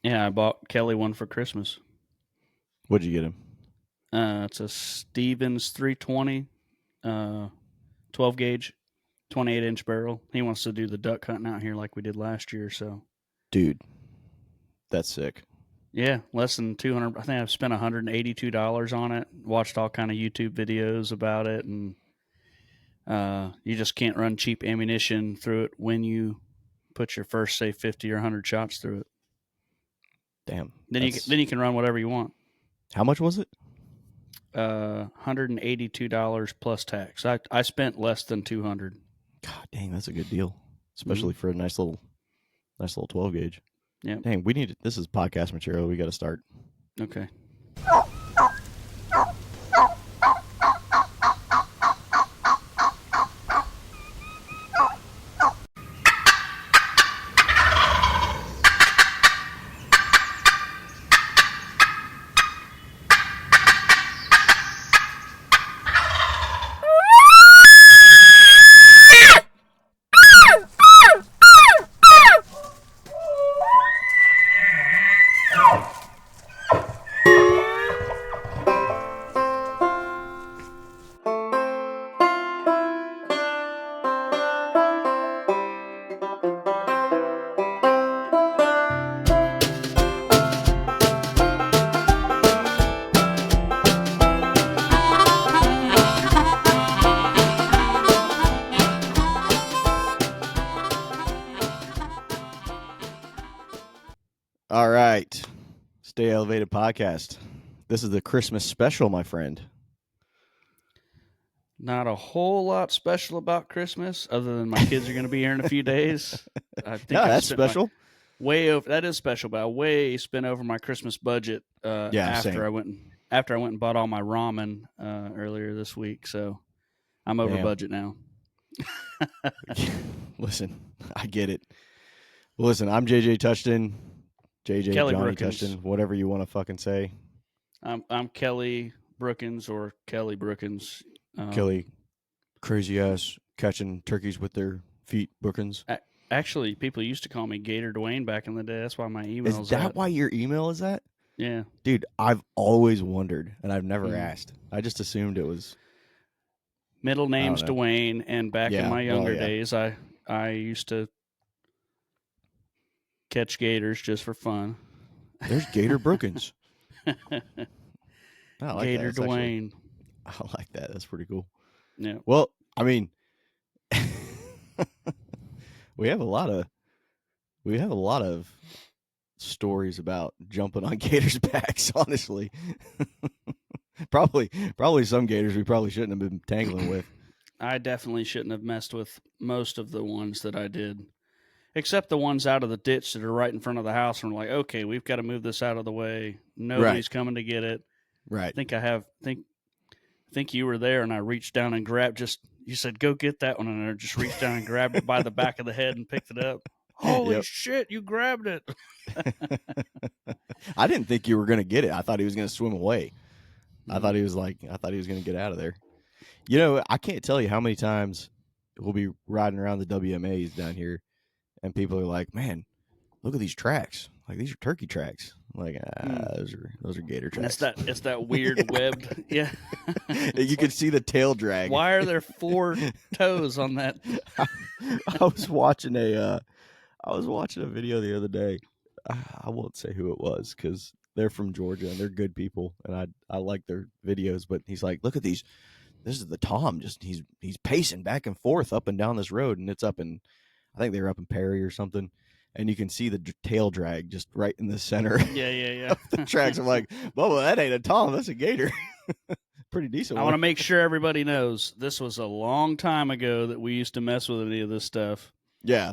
Yeah, I bought Kelly one for Christmas. What'd you get him? It's a Stevens 320, 12 gauge, 28-inch barrel. He wants to do the duck hunting out here like we did last year. So, Dude, that's sick. yeah, less than 200. I think I've spent $182 on it. Watched all kind of YouTube videos about it, and you just can't run cheap ammunition through it when you put your first, say, 50 or 100 shots through it. Damn. Then you can run whatever you want. How much was it? $182 plus tax. I spent less than 200. God dang, that's a good deal, especially for a nice little 12 gauge. Yeah. Dang, we need this is podcast material. We got to start. Okay. All right, Stay Elevated podcast. This is the Christmas special, my friend. Not a whole lot special about Christmas, other than my kids are going to be here in a few days. I think that's special. That is special, but I way spent over my Christmas budget. After same. I went and bought all my ramen earlier this week, so I'm over budget now. Listen, I get it. Listen, I'm JJ Touchton, JJ Kelly Johnny Brookins. Touchton, whatever you want to fucking say. I'm Kelly Brookins or Kelly Brookins. Kelly, crazy ass catching turkeys with their feet, Brookins. Actually, people used to call me Gator Dwayne back in the day. That's why my email is that. Why your email is that? Yeah, dude, I've always wondered, and I've never asked. I just assumed it was. Middle name's Dwayne, and back in my younger days, I used to catch gators just for fun. There's Gator Brookins. Like Gator Dwayne. I like that. That's pretty cool. Yeah. Well, I mean, we have a lot of stories about jumping on gators' backs. Honestly, probably some gators we probably shouldn't have been tangling with. I definitely shouldn't have messed with most of the ones that I did, except the ones out of the ditch that are right in front of the house. And we're like, okay, we've got to move this out of the way. Nobody's coming to get it. Right. I think you were there, and I reached down and grabbed. You said, "Go get that one," and I just reached down and grabbed it by the back of the head and picked it up. Holy shit! You grabbed it. I didn't think you were going to get it. I thought he was going to swim away. I thought he was going to get out of there. You know, I can't tell you how many times we'll be riding around the WMAs down here, and people are like, "Man, look at these tracks. Like, these are turkey tracks." I'm like, those are gator tracks. It's that weird webbed. Yeah. You can see the tail drag. Why are there 4 toes on that? I was watching a video the other day. I won't say who it was because they're from Georgia and they're good people, and I like their videos. But he's like, "Look at these. This is the Tom. Just he's pacing back and forth up and down this road, and it's up in, I think they were up in Perry or something." And you can see the tail drag just right in the center. Yeah. Of the tracks. I'm like, Bubba, that ain't a Tom. That's a gator. Pretty decent. I want to make sure everybody knows this was a long time ago that we used to mess with any of this stuff. Yeah.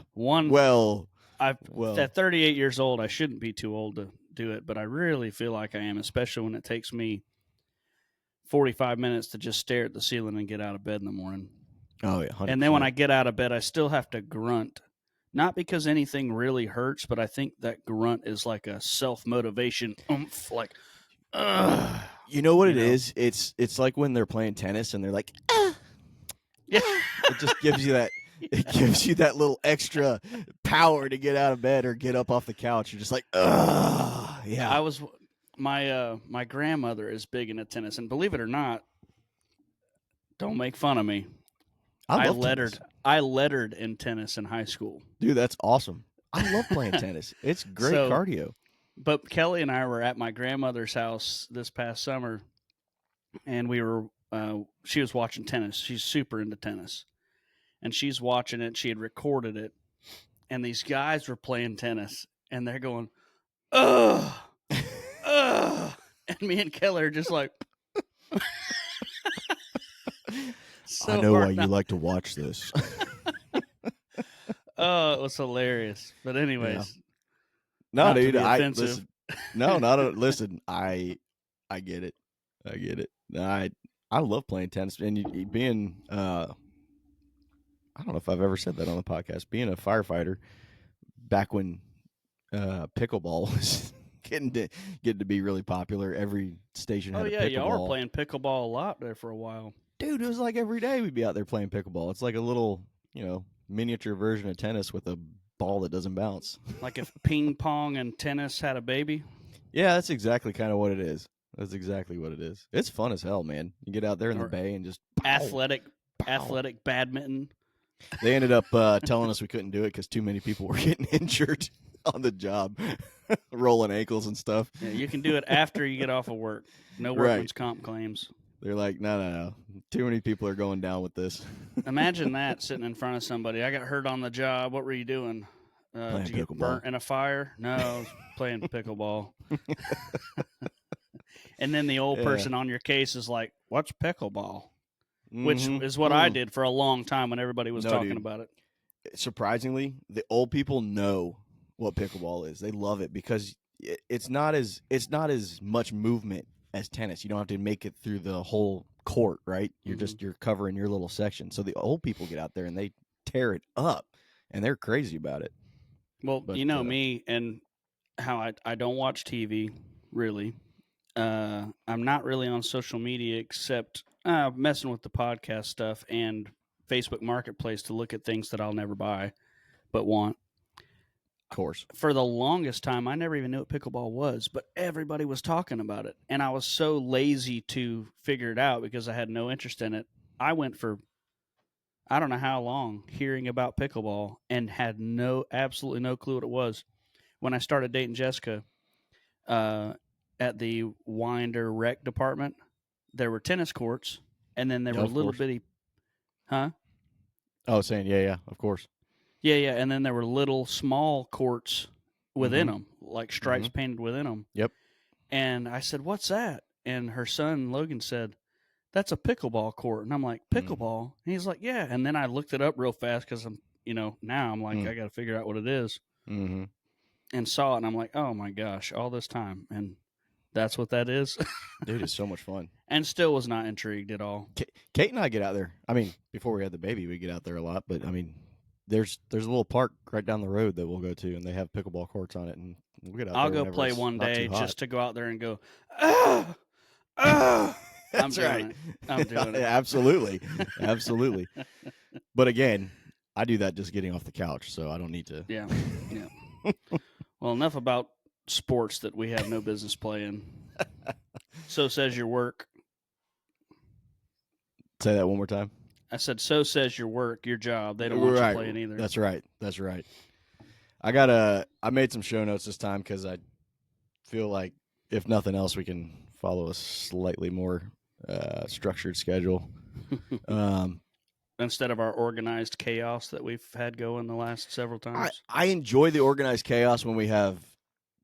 At 38 years old, I shouldn't be too old to do it, but I really feel like I am, especially when it takes me 45 minutes to just stare at the ceiling and get out of bed in the morning. Oh, yeah. 100%. And then when I get out of bed, I still have to grunt. Not because anything really hurts, but I think that grunt is like a self-motivation oomph, like, ugh. You know what it is? It's like when they're playing tennis and they're like, yeah. It just gives you that. It gives you that little extra power to get out of bed or get up off the couch. You're just like, ugh, yeah. I was my grandmother is big into tennis, and believe it or not, don't make fun of me. I love tennis. I lettered in tennis in high school. Dude, that's awesome. I love playing tennis. It's great So, cardio. but Kelly and I were at my grandmother's house this past summer, and we were. She was watching tennis. She's super into tennis, and she's watching it. She had recorded it, and these guys were playing tennis, and they're going, "Ugh, ugh," and me and Kelly are just like. So I know why hard you not- like to watch this. Oh, it was hilarious. But anyways, No, not to dude. be I offensive. listen. No, not a, listen. I get it. I get it. I love playing tennis, and being I don't know if I've ever said that on the podcast. Being a firefighter back when pickleball was getting to be really popular. Every station had Oh a yeah, pickleball. y'all were playing pickleball a lot there for a while. Dude, it was like every day we'd be out there playing pickleball. It's like a little, miniature version of tennis with a ball that doesn't bounce. Like if ping pong and tennis had a baby. Yeah, that's exactly kind of what it is. That's exactly what it is. It's fun as hell, man. You get out there in the Or bay and just Athletic pow. badminton. They ended up telling us we couldn't do it because too many people were getting injured on the job, rolling ankles and stuff. Yeah, you can do it after you get off of work. No Right. workman's comp claims. They're like, no. Too many people are going down with this. Imagine that sitting in front of somebody. I got hurt on the job. What were you doing? Did you get pickleball. burnt in a fire? No, I was playing pickleball. And then the old person on your case is like, "What's pickleball?" Which is what I did for a long time when everybody was talking dude. about it. Surprisingly, the old people know what pickleball is. They love it because it's not as much movement as tennis. You don't have to make it through the whole court, right? You're covering your little section. So the old people get out there and they tear it up, and they're crazy about it. Well, But, you know me and how I don't watch TV really. I'm not really on social media except messing with the podcast stuff and Facebook Marketplace to look at things that I'll never buy but want. Of course. For the longest time, I never even knew what pickleball was, but everybody was talking about it. And I was so lazy to figure it out because I had no interest in it. I went for, I don't know how long, hearing about pickleball and had absolutely no clue what it was. When I started dating Jessica, at the Winder Rec department, there were tennis courts, and then there were little bitty, huh? Oh, saying yeah, of course. Yeah, and then there were little small courts within them, like stripes painted within them. Yep. And I said, "What's that?" And her son Logan said, "That's a pickleball court." And I'm like, "Pickleball?" And he's like, "Yeah." And then I looked it up real fast because I'm, now I'm like, I got to figure out what it is. Mm-hmm. And saw it, and I'm like, "Oh my gosh!" All this time, and that's what that is. Dude, it's so much fun. And still was not intrigued at all. Kate and I get out there. I mean, before we had the baby, we get out there a lot. But I mean, there's a little park right down the road that we'll go to, and they have pickleball courts on it, and we'll get out I'll there. go play one day just to go out there and go, That's right. I'm doing it. Absolutely. Absolutely. But again, I do that just getting off the couch, so I don't need to. Yeah. Well, enough about sports that we have no business playing. So says your work. Say that one more time. I said, so says your work, your job. They don't want you playing either. That's right. I made some show notes this time because I feel like, if nothing else, we can follow a slightly more structured schedule. Instead of our organized chaos that we've had going the last several times. I enjoy the organized chaos when we have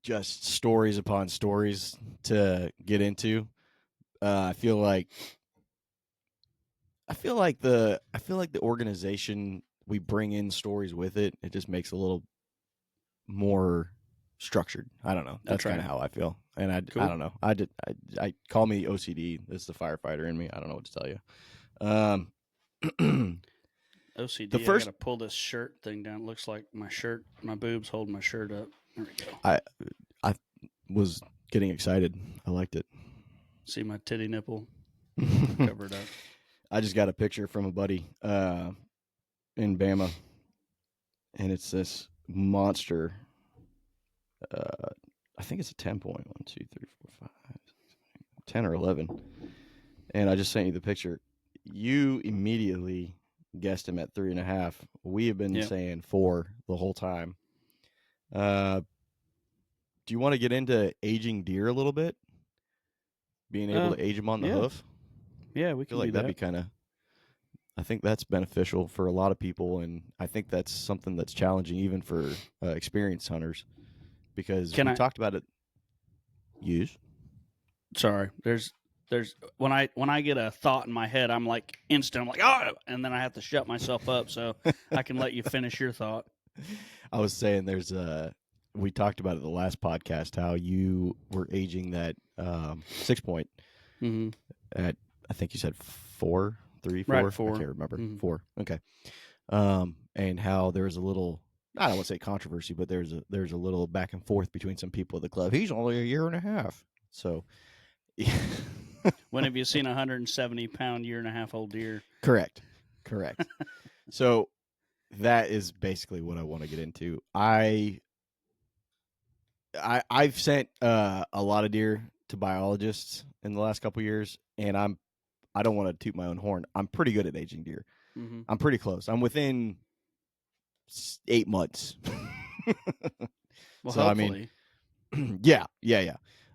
just stories upon stories to get into. I feel like the organization, we bring in stories with it. It just makes it a little more structured. I don't know. That's kind of how I feel. And I don't know. I call me OCD. It's the firefighter in me. I don't know what to tell you. OCD. I gotta pull this shirt thing down. It looks like my boobs holding my shirt up. There we go. I was getting excited. I liked it. See my titty nipple covered up. I just got a picture from a buddy, and in Bama, and it's this monster. I think it's a 10 point. 1, 2, 3, 4, 5, 10 or 11. And I just sent you the picture. You immediately guessed him at 3.5. We have been saying 4 the whole time. Do you want to get into aging deer a little bit? Being able to age them on the hoof? Yeah, we I can feel like do that'd that. be kind of. I think that's beneficial for a lot of people, and I think that's something that's challenging even for experienced hunters, because we talked about it. Use. Sorry, there's when I get a thought in my head, I'm like instant. I'm like, oh, and then I have to shut myself up so I can let you finish your thought. I was saying there's we talked about it the last podcast how you were aging that 6 point at, I think you said 4, 3, 4. Right, 4. I can't remember. 4. Okay. And how there was a little, I don't want to say controversy, but there's a little back and forth between some people at the club. He's only a year and a half. So when have you seen a 170-pound, year-and-a-half-old deer? Correct. So that is basically what I want to get into. I've sent a lot of deer to biologists in the last couple of years, and I don't want to toot my own horn. I'm pretty good at aging deer. Mm-hmm. I'm pretty close. I'm within 8 months. Well, so hopefully. I mean, yeah.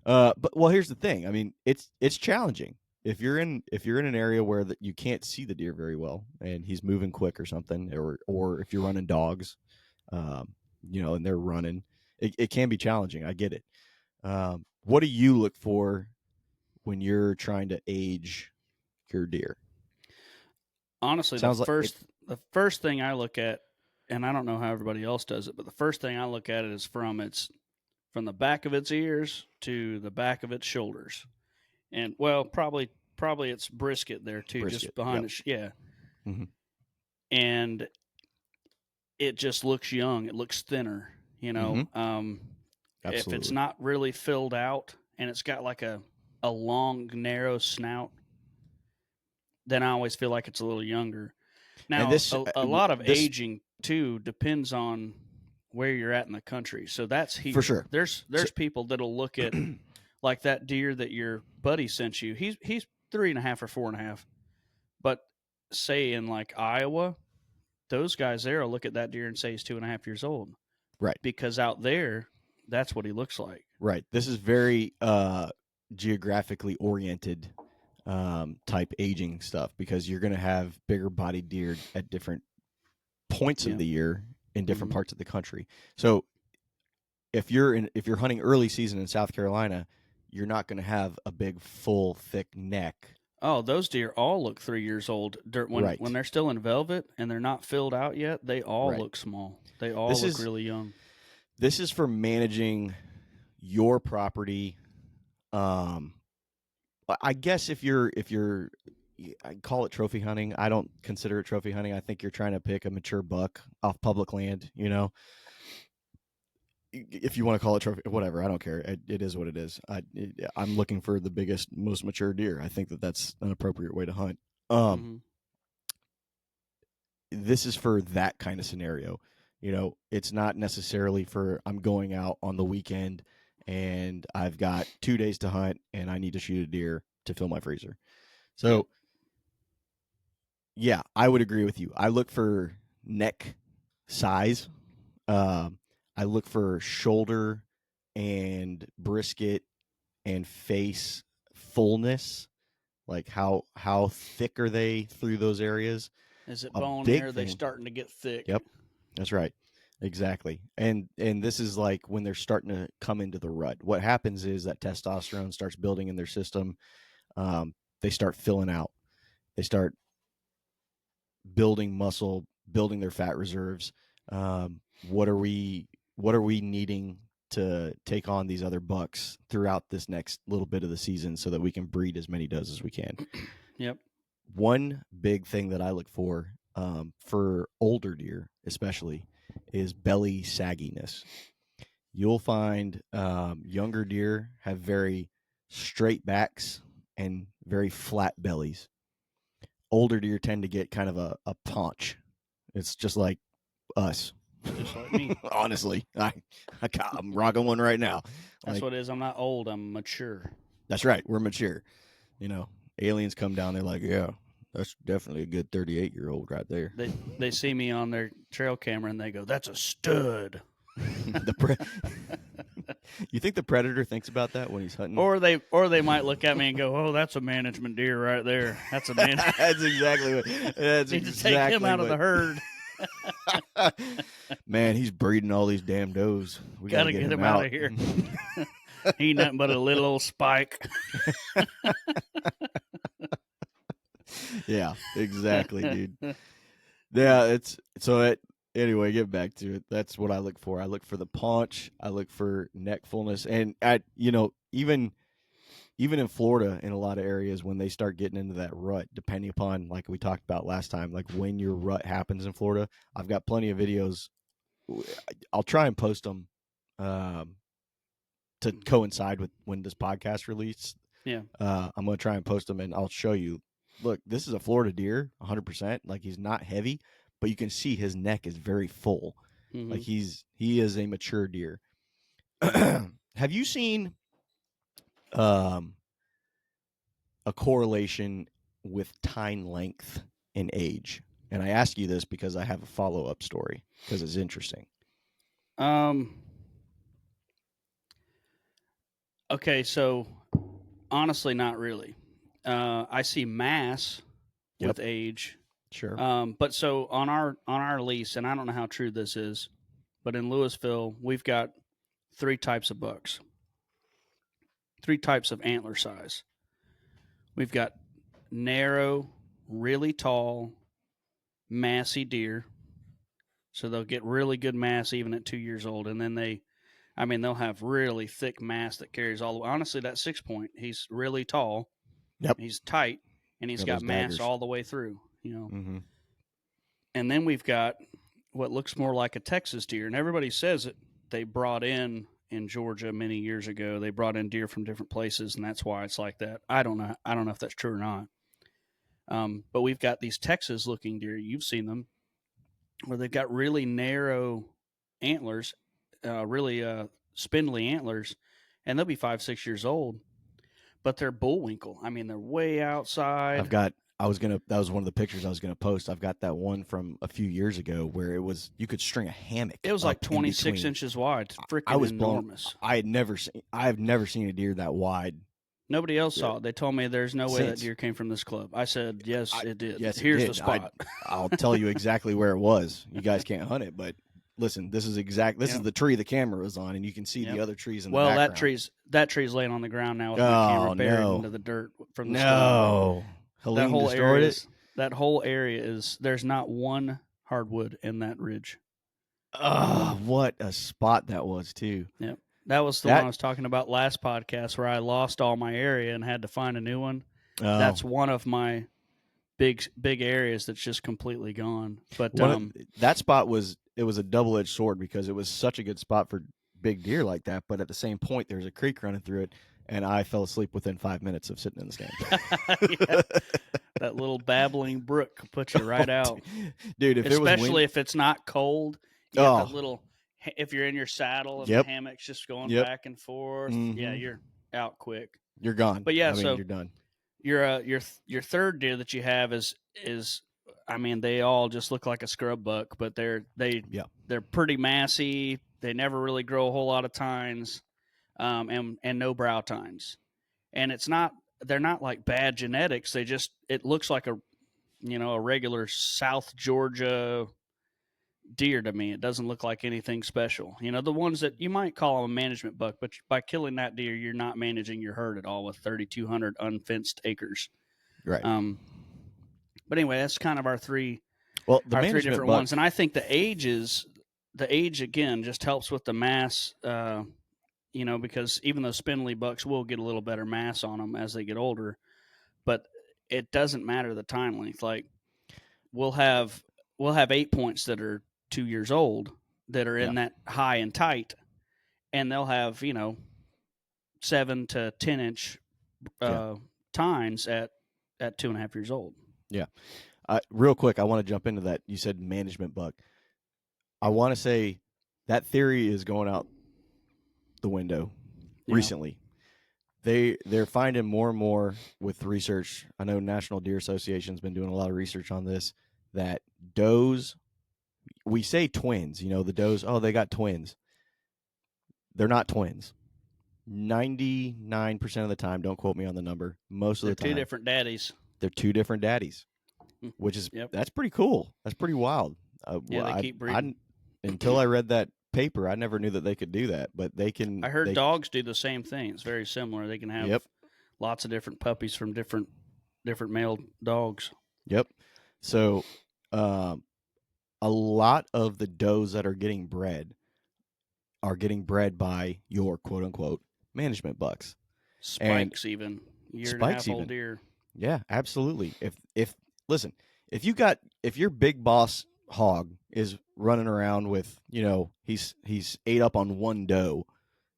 But well, here's the thing. I mean, it's challenging. If you're in an area where you can't see the deer very well, and he's moving quick or something, or if you're running dogs, and they're running, it can be challenging. I get it. What do you look for when you're trying to age your deer? Honestly, the first thing I look at, and I don't know how everybody else does it, but the first thing I look at it is from the back of its ears to the back of its shoulders, and well, probably its brisket there too, just behind it. Yeah, mm-hmm. And it just looks young. It looks thinner. Mm-hmm. If it's not really filled out and it's got like a long, narrow snout, then I always feel like it's a little younger. Now, a lot of aging too depends on where you're at in the country. So that's here. For sure. There's people that'll look at like that deer that your buddy sent you. He's 3.5 or 4.5. But say in like Iowa, those guys there will look at that deer and say he's 2.5 years old. Right. Because out there, that's what he looks like. Right. This is very geographically oriented type aging stuff, because you're going to have bigger bodied deer at different points of the year in different parts of the country. So if you're hunting early season in South Carolina, you're not going to have a big, full, thick neck. Oh, those deer all look 3 years old. When they're still in velvet and they're not filled out yet, they all look small. They all look really young. This is for managing your property. I guess if you're I call it trophy hunting. I don't consider it trophy hunting. I think you're trying to pick a mature buck off public land, If you want to call it trophy, whatever, I don't care. It is what it is. I'm looking for the biggest, most mature deer. I think that's an appropriate way to hunt. This is for that kind of scenario. It's not necessarily for I'm going out on the weekend and I've got 2 days to hunt and I need to shoot a deer to fill my freezer. So, yeah, I would agree with you. I look for neck size. I look for shoulder and brisket and face fullness. Like how thick are they through those areas? Is it bony or are they starting to get thick? Yep, that's right. Exactly. And this is like when they're starting to come into the rut. What happens is that testosterone starts building in their system. They start filling out. They start building muscle, building their fat reserves. What are we needing to take on these other bucks throughout this next little bit of the season so that we can breed as many does as we can? Yep. One big thing that I look for older deer especially is belly sagginess. You'll find younger deer have very straight backs and very flat bellies. Older deer tend to get kind of a paunch, It's just like us. Just like me. Honestly, I'm rocking one right now. That's what it is. I'm not old. I'm mature. That's right. We're mature. Aliens come down. They're like, yeah, that's definitely a good 38-year-old right there. They see me on their trail camera and they go, "That's a stud." You think the predator thinks about that when he's hunting? Or they might look at me and go, "Oh, that's a management deer right there. That's a man." That's exactly what. That's Need to exactly take him out of the herd. Man, he's breeding all these damn does. We Gotta get him out of here. He ain't nothing but a little old spike. Yeah, exactly, dude. Yeah, anyway, get back to it. That's what I look for. I look for the paunch. I look for neck fullness, and even in Florida, in a lot of areas, when they start getting into that rut, depending upon, like we talked about last time, like when your rut happens in Florida, I've got plenty of videos. I'll try and post them to coincide with when this podcast released. Yeah. I'm going to try and post them, and I'll show you. Look, this is a Florida deer, 100%. Like, he's not heavy, but you can see his neck is very full. Mm-hmm. Like, he is a mature deer. Have you seen a correlation with tine length and age? And I ask you this because I have a follow-up story because it's interesting. Okay, so honestly, not really. I see mass with age. Sure. But so on our lease, and I don't know how true this is, but in Louisville, we've got 3 types of bucks, 3 types of antler size. We've got narrow, really tall, massy deer. So they'll get really good mass even at 2 years old, and then they'll have really thick mass that carries all the way. Honestly, that 6-point, he's really tall. Yep. He's tight, and he's got mass daggers all the way through. Mm-hmm. And then we've got what looks more like a Texas deer, and everybody says it. They brought in Georgia many years ago. They brought in deer from different places, and that's why it's like that. I don't know if that's true or not. But we've got these Texas-looking deer. You've seen them, where they've got really narrow antlers, really spindly antlers, and they'll be 5-6 years old, but they're bullwinkle. I mean, they're way outside. that was one of the pictures I was gonna post. I've got that one from a few years ago where you could string a hammock. It was like 26 inches wide. Freaking enormous. I've never seen a deer that wide. Nobody else saw it. They told me there's no way that deer came from this club. I said, yes, it did. Yes, here's it did. the spot. I'll tell you exactly where it was. You guys can't hunt it, but listen, this is the tree the camera was on, and you can see the other trees in the background. that tree's laying on the ground now with my camera buried into the dirt from the snow. That whole area that whole area is, there's not one hardwood in that ridge. What a spot that was too. Yep. That was the one I was talking about last podcast, where I lost all my area and had to find a new one. That's one of my big areas that's just completely gone. But that spot was a double-edged sword, because it was such a good spot for big deer like that, but at the same point there's a creek running through it, and I fell asleep within 5 minutes of sitting in the stand. That little babbling brook puts you right out, dude. Especially if it's not cold. You have that little, if you're in your saddle and the hammock's just going back and forth, you're out quick. You're gone. But so you're done. Your third deer that you have is I mean, they all just look like a scrub buck, but they're pretty massy. They never really grow a whole lot of tines, and no brow tines. And they're not like bad genetics. It looks like a regular South Georgia deer to me. It doesn't look like anything special. The ones that you might call them a management buck, but by killing that deer, you're not managing your herd at all with 3,200 unfenced acres. Right. But anyway, that's kind of our three different ones. And I think the age again just helps with the mass, because even those spindly bucks will get a little better mass on them as they get older, but it doesn't matter the time length. Like we'll have 8 points that are 2 years old that are in that high and tight, and they'll have 7 to 10 inch tines at 2.5 years old. Yeah. Real quick, I want to jump into that. You said management buck. I want to say that theory is going out the window recently. They're finding more and more with research. I know National Deer Association's been doing a lot of research on this, that does, we say twins, the does, oh, they got twins. They're not twins. 99% of the time, don't quote me on the number, most of the time, two different daddies. They're two different daddies, which is, that's pretty cool. That's pretty wild. They keep breeding. Until I read that paper, I never knew that they could do that, but they can. I heard dogs do the same thing. It's very similar. They can have lots of different puppies from different male dogs. Yep. So, a lot of the does that are getting bred by your quote unquote management bucks. Spikes, and even year and a half old deer. Yeah, absolutely. Listen, if your big boss hog is running around with, he's ate up on one doe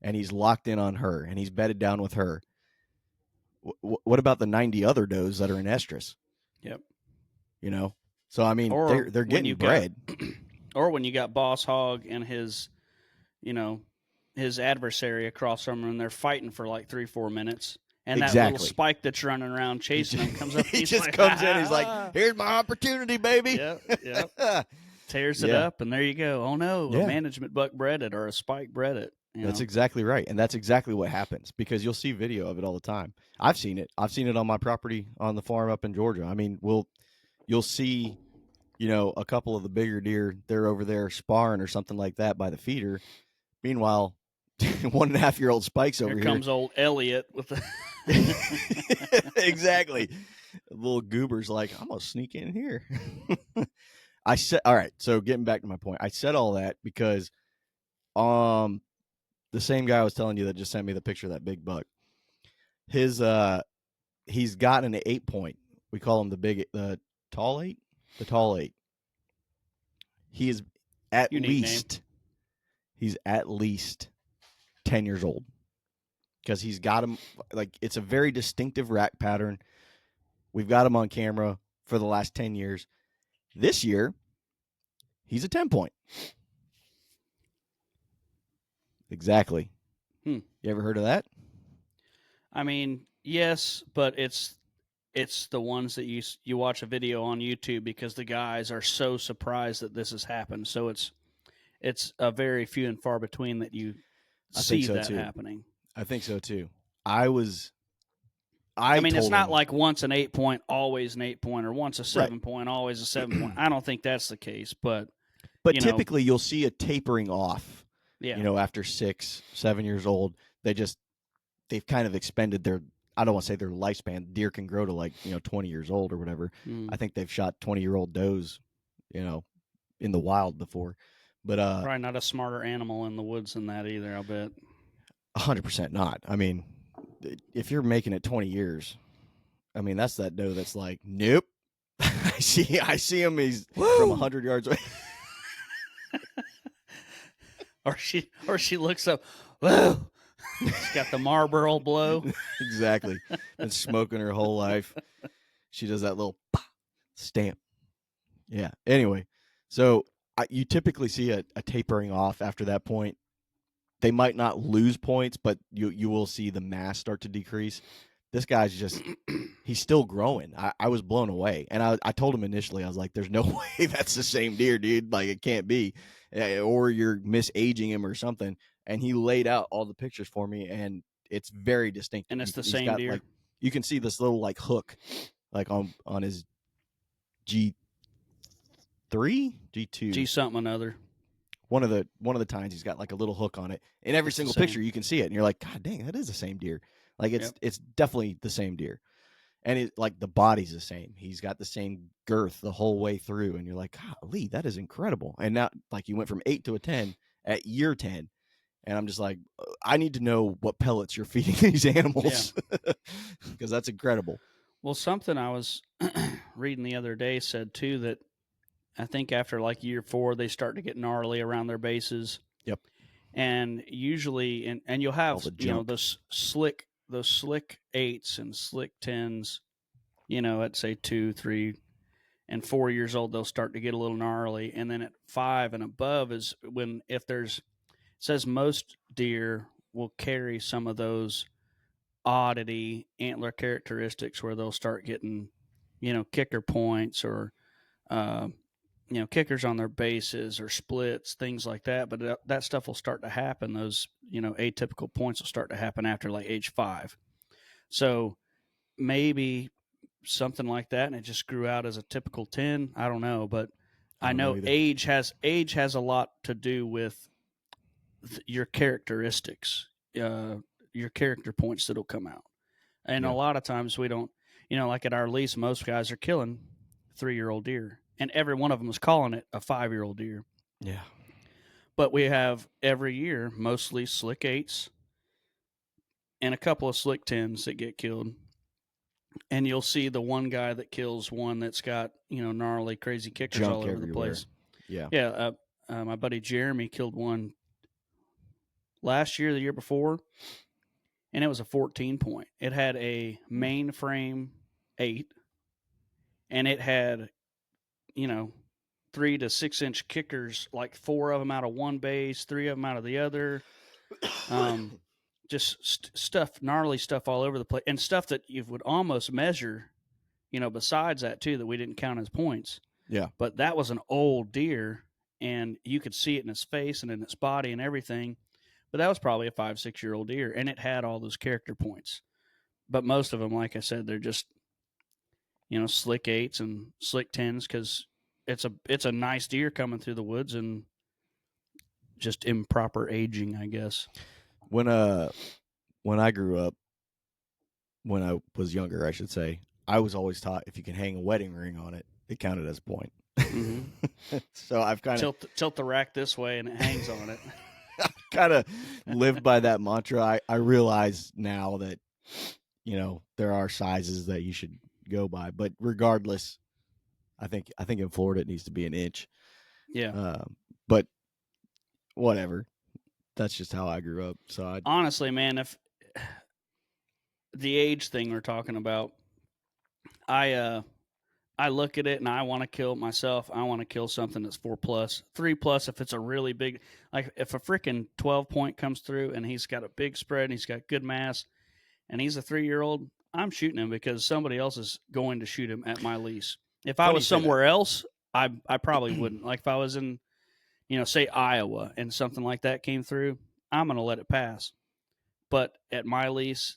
and he's locked in on her and he's bedded down with her. What about the 90 other does that are in estrus? Yep. So I mean, they're getting bred. Or when you got boss hog and his, his adversary across from him and they're fighting for like 3-4 minutes. And that little spike that's running around chasing him comes up. He just comes in. He's like, "Here's my opportunity, baby." Yep. Tears it up, and there you go. Oh no, a management buck bred it or a spike bred it. That's exactly right, and that's exactly what happens because you'll see video of it all the time. I've seen it. I've seen it on my property on the farm up in Georgia. I mean, you'll see, a couple of the bigger deer. They're over there sparring or something like that by the feeder. Meanwhile, 1.5-year-old Spike's over here. Here comes old Elliot with the. Exactly. Little goober's like, I'm gonna sneak in here. All right, so getting back to my point, I said all that because the same guy I was telling you that just sent me the picture of that big buck, he's gotten an 8-point. We call him the tall 8. He is he's at least 10 years old. Because he's got him, like, it's a very distinctive rack pattern. We've got him on camera for the last 10 years. This year, he's a 10-point. Exactly. You ever heard of that? I mean, yes, but it's the ones that you watch a video on YouTube because the guys are so surprised that this has happened. So it's a very few and far between that you see that happening. I think so too. It's not like once an 8-point, always an 8-point, or once a 7-point, always a 7-point. I don't think that's the case, but typically you'll see a tapering off. Yeah. After 6-7 years old, they've kind of expended their, I don't want to say their lifespan. Deer can grow to like 20 years old or whatever. I think they've shot 20-year-old does, in the wild before, but probably not a smarter animal in the woods than that either. I'll bet. 100% not. I mean, if you're making it 20 years, I mean, that's that doe that's like, nope. I see him. He's from 100 yards away. or she looks up. Whoa. She's got the Marlboro blow. Exactly. Been smoking her whole life. She does that little stamp. Yeah. Anyway, so you typically see a tapering off after that point. They might not lose points, but you will see the mass start to decrease. This guy's he's still growing. I was blown away. And I told him initially, I was like, there's no way that's the same deer, dude. Like, it can't be. Or you're misaging him or something. And he laid out all the pictures for me, and it's very distinct. And it's the same deer. Like, you can see this little, like, hook, like, on his G3? G2? G something another. One of the times he's got like a little hook on it. In every single picture you can see it, and you're like, God dang, that is the same deer. Like it's definitely the same deer, and it like the body's the same. He's got the same girth the whole way through, and you're like, golly, that is incredible. And now, like, you went from 8 to a 10 at year 10, and I'm just like, I need to know what pellets you're feeding these animals because that's incredible. Well, something I was reading the other day said too that I think after like year 4, they start to get gnarly around their bases. Yep. And usually, and you'll have those slick 8s and slick 10s, at say 2, 3, and 4 years old they'll start to get a little gnarly, and then at 5 and above is when, if there's, it says most deer will carry some of those oddity antler characteristics where they'll start getting, kicker points, or uh, kickers on their bases or splits, things like that. But that stuff will start to happen. Those, atypical points will start to happen after like age 5. So maybe something like that, and it just grew out as a typical 10. I don't know, but I I don't know know either. age has a lot to do with your characteristics, your character points that'll come out. And a Yeah. lot of times we don't, like at our lease, most guys are killing 3-year-old deer, and every one of them is calling it a 5-year-old deer. Yeah. But we have every year mostly slick 8s and a couple of slick 10s that get killed. And you'll see the one guy that kills one that's got, gnarly, crazy kickers Junk all over the everywhere. place. Yeah. Yeah. My buddy Jeremy killed one last year, the year before, and it was a 14 point. It had a mainframe 8, and it had, 3 to 6 inch kickers, like 4 of them out of one base, 3 of them out of the other. Just stuff, gnarly stuff all over the place, and stuff that you would almost measure, besides that too, that we didn't count as points. Yeah. But that was an old deer, and you could see it in its face and in its body and everything. But that was probably a 5-6-year-old deer, and it had all those character points. But most of them, like I said, they're just, slick 8s and slick 10s, because it's a nice deer coming through the woods, and just improper aging, I guess. When I grew up, when I was younger, I should say, I was always taught if you can hang a wedding ring on it, it counted as a point. Mm-hmm. So I've kind of tilt the rack this way, and it hangs on it. kind of lived by that mantra. I realize now that, there are sizes that you should go by, but regardless, I think in Florida it needs to be an inch. Yeah. But whatever. That's just how I grew up. So Honestly, man, if the age thing we're talking about, I look at it and I want to kill myself. I want to kill something that's 4+, 3+ if it's a really big, like if a freaking 12 point comes through and he's got a big spread and he's got good mass and he's a 3-year-old, I'm shooting him because somebody else is going to shoot him at my lease. If I was somewhere else, I probably wouldn't. Like if I was in, say Iowa and something like that came through, I'm going to let it pass. But at my lease,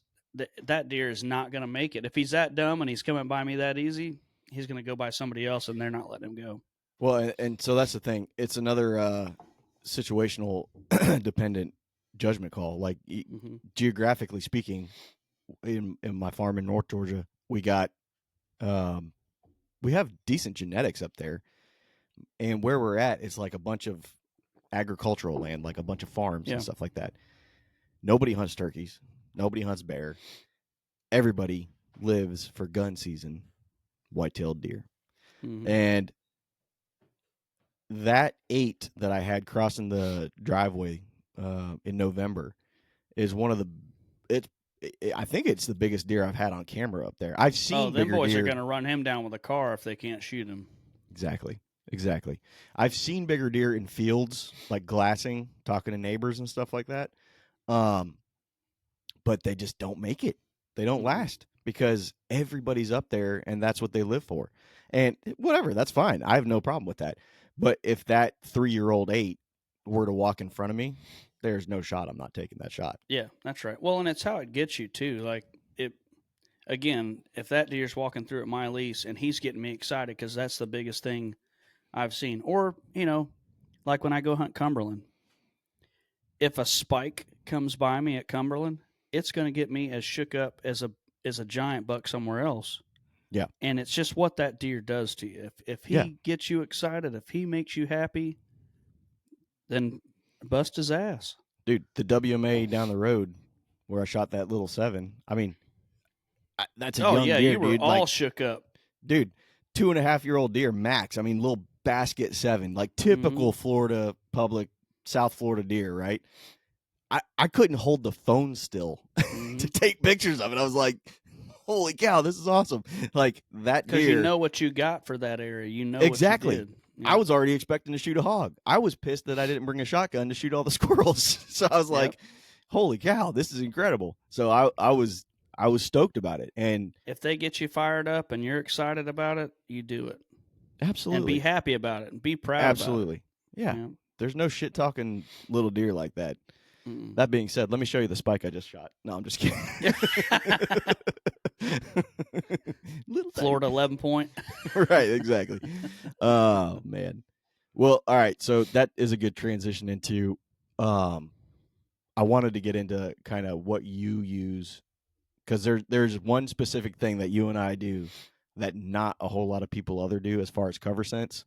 that deer is not going to make it. If he's that dumb and he's coming by me that easy, he's going to go by somebody else, and they're not letting him go. Well, and so that's the thing. It's another situational dependent judgment call. Like geographically speaking, in my farm in North Georgia, we got we have decent genetics up there, and where we're at, it's like a bunch of agricultural land, like a bunch of farms and stuff like that. Nobody hunts turkeys. Nobody hunts bear. Everybody lives for gun season, white-tailed deer. Mm-hmm. And that 8 that I had crossing the driveway in November is one of the. I think it's the biggest deer I've had on camera up there. I've seen. Them boys deer. Are going to run him down with a car if they can't shoot him. Exactly. I've seen bigger deer in fields, like glassing, talking to neighbors and stuff like that. But they just don't make it. They don't last because everybody's up there and that's what they live for. And whatever, that's fine. I have no problem with that. But if that 3-year-old 8 were to walk in front of me, there's no shot I'm not taking that shot. Yeah, that's right. Well, and it's how it gets you too. Like again, if that deer's walking through at my lease and he's getting me excited because that's the biggest thing I've seen. Or, like when I go hunt Cumberland, if a spike comes by me at Cumberland, it's going to get me as shook up as a giant buck somewhere else. Yeah. And it's just what that deer does to you. If he gets you excited, if he makes you happy, then bust his ass. Dude, the WMA down the road where I shot that little 7, I mean, that's a young deer, you were dude. all shook up. Dude, 2.5-year-old deer max. I mean, little basket 7, like typical Florida public, South Florida deer, right? I couldn't hold the phone still to take pictures of it. I was like, holy cow, this is awesome. Like that Because you deer. know what you got for that area. You know what you Exactly. did. I Yep. was already expecting to shoot a hog. I was pissed that I didn't bring a shotgun to shoot all the squirrels. So I was Yep. like, holy cow, this is incredible. So I was stoked about it. And If they get you fired up and you're excited about it, you do it. And be absolutely. happy about it and be proud about it. Absolutely. Yeah. Yeah. There's no shit talking little deer like that. Mm. That being said, let me show you the spike I just shot. No, I'm just kidding. Little Florida 11 point. right, exactly. Oh man. Well, all right. So that is a good transition into. I wanted to get into kind of what you use because there's one specific thing that you and I do that not a whole lot of people other do as far as cover sense,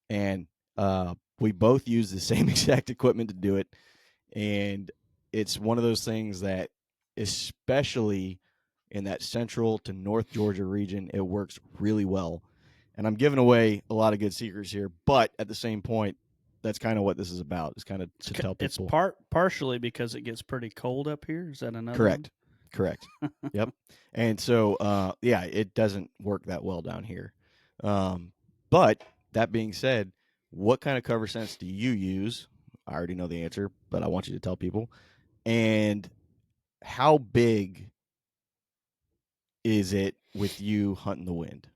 and we both use the same exact equipment to do it, and it's one of those things that, especially in that central to North Georgia region, it works really well. And I'm giving away a lot of good secrets here, but at the same point, that's kind of what this is about. It's kind of to tell It's people. partially because it gets pretty cold up here. Is that another Correct. Correct. Yep. And so, yeah, it doesn't work that well down here. But that being said, what kind of cover sense do you use? I already know the answer, but I want you to tell people. And how big is it with you hunting the wind?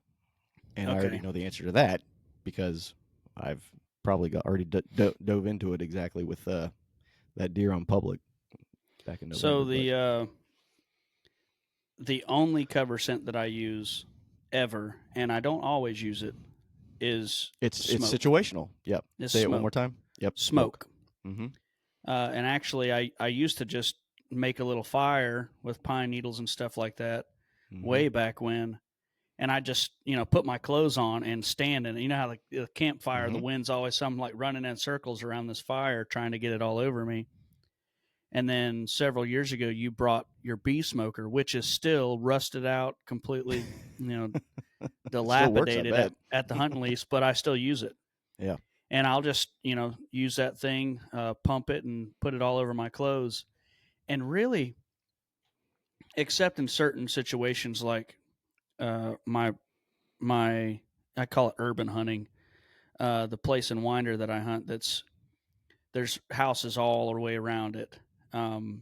And I already Okay. know the answer to that because I've probably already dove into it exactly with that deer on public back in November. So the only cover scent that I use ever, and I don't always use it, is it's smoke. situational. Yep. Is Say it one more smoke. time. Yep. Smoke. Smoke. Mm-hmm. And actually, I used to just make a little fire with pine needles and stuff like that Mm-hmm. way back when. And I just, put my clothes on and stand in it. You know how the campfire, the Mm-hmm. wind's always something like running in circles around this fire, trying to get it all over me. And then several years ago, you brought your bee smoker, which is still rusted out, completely, Still works, I dilapidated bet. at the hunting lease, but I still use it. Yeah. And I'll just, use that thing, pump it, and put it all over my clothes. And really, except in certain situations like my I call it urban hunting. The place in Winder that I hunt, there's houses all the way around it. Um,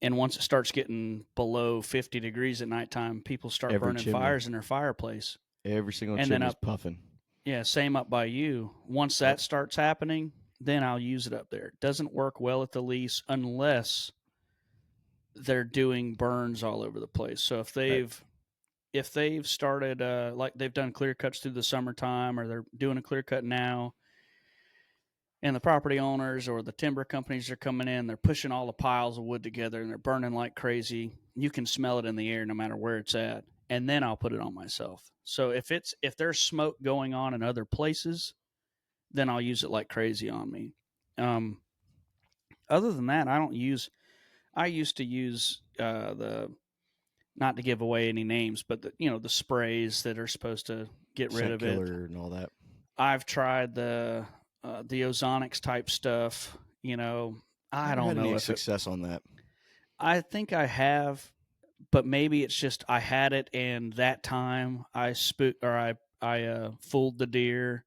and once it starts getting below 50 degrees at nighttime, people start Every burning chimney, fires in their fireplace. every single And then chimney's up, puffing. yeah, same up by you. Once Yep. that starts happening, then I'll use it up there. It doesn't work well at the lease unless they're doing burns all over the place. So if they've started like they've done clear cuts through the summertime, or they're doing a clear cut now, and the property owners or the timber companies are coming in, they're pushing all the piles of wood together and they're burning like crazy. You can smell it in the air no matter where it's at. And then I'll put it on myself. So if there's smoke going on in other places, then I'll use it like crazy on me. Um, Other than that, I used to use the, not to give away any names, but the sprays that are supposed to get rid Scent of it. killer and all that. I've tried the ozonics type stuff. I Never don't had any know if it. success on that. I think I have, but maybe it's just I had it, and that time I spooked or I fooled the deer.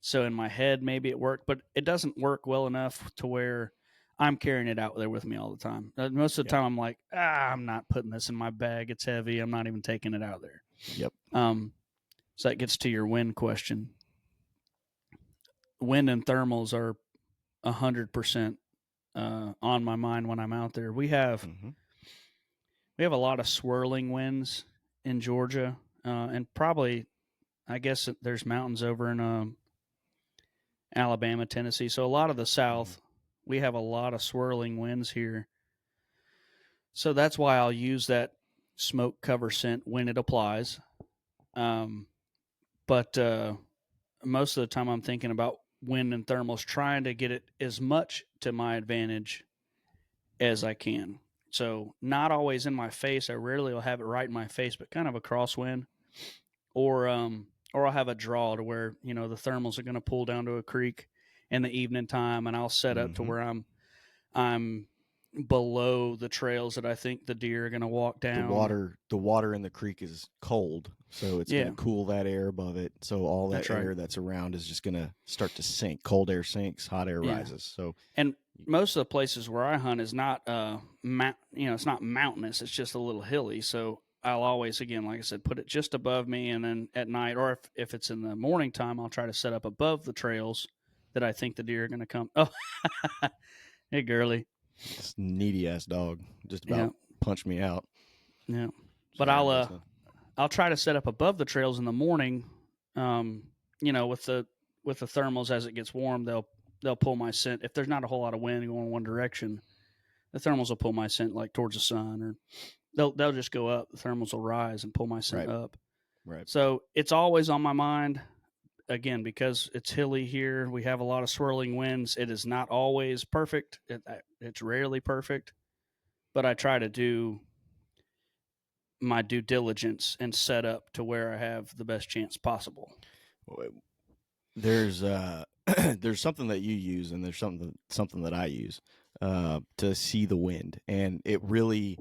So in my head, maybe it worked, but it doesn't work well enough to where I'm carrying it out there with me all the time. Most of the Yep. time, I'm like, I'm not putting this in my bag. It's heavy. I'm not even taking it out there. Yep. So that gets to your wind question. Wind and thermals are 100% on my mind when I'm out there. Mm-hmm. We have a lot of swirling winds in Georgia, and probably I guess there's mountains over in Alabama, Tennessee. So a lot of the Mm-hmm. South, we have a lot of swirling winds here. So that's why I'll use that smoke cover scent when it applies. Um, but most of the time, I'm thinking about wind and thermals, trying to get it as much to my advantage as I can. So not always in my face. I rarely will have it right in my face, but kind of a crosswind, or I'll have a draw to where the thermals are going to pull down to a creek in the evening time, and I'll set up to Mm-hmm. where I'm below the trails that I think the deer are going to walk down. The water in the creek is cold, so it's going Yeah. to cool that air above it. So all that That's right. air that's around is just going to start to sink. Cold air sinks, hot air Yeah. rises. So And most of the places where I hunt is not it's not mountainous. It's just a little hilly. So I'll always, again, like I said, put it just above me, and then at night, or if it's in the morning time, I'll try to set up above the trails that I think the deer are going to come. Oh, hey, girly. this needy ass dog just Yeah, about punched me out. yeah. But Sorry, Dustin. I'll try to set up above the trails in the morning. With the thermals as it gets warm, they'll pull my scent. If there's not a whole lot of wind going one direction, the thermals will pull my scent like towards the sun, or they'll just go up. The thermals will rise and pull my scent Right. up. Right. So it's always on my mind. Again, because it's hilly here, we have a lot of swirling winds. It is not always perfect. It's rarely perfect, but I try to do my due diligence and set up to where I have the best chance possible. There's there's something that you use, and there's something that I use to see the wind, and it really,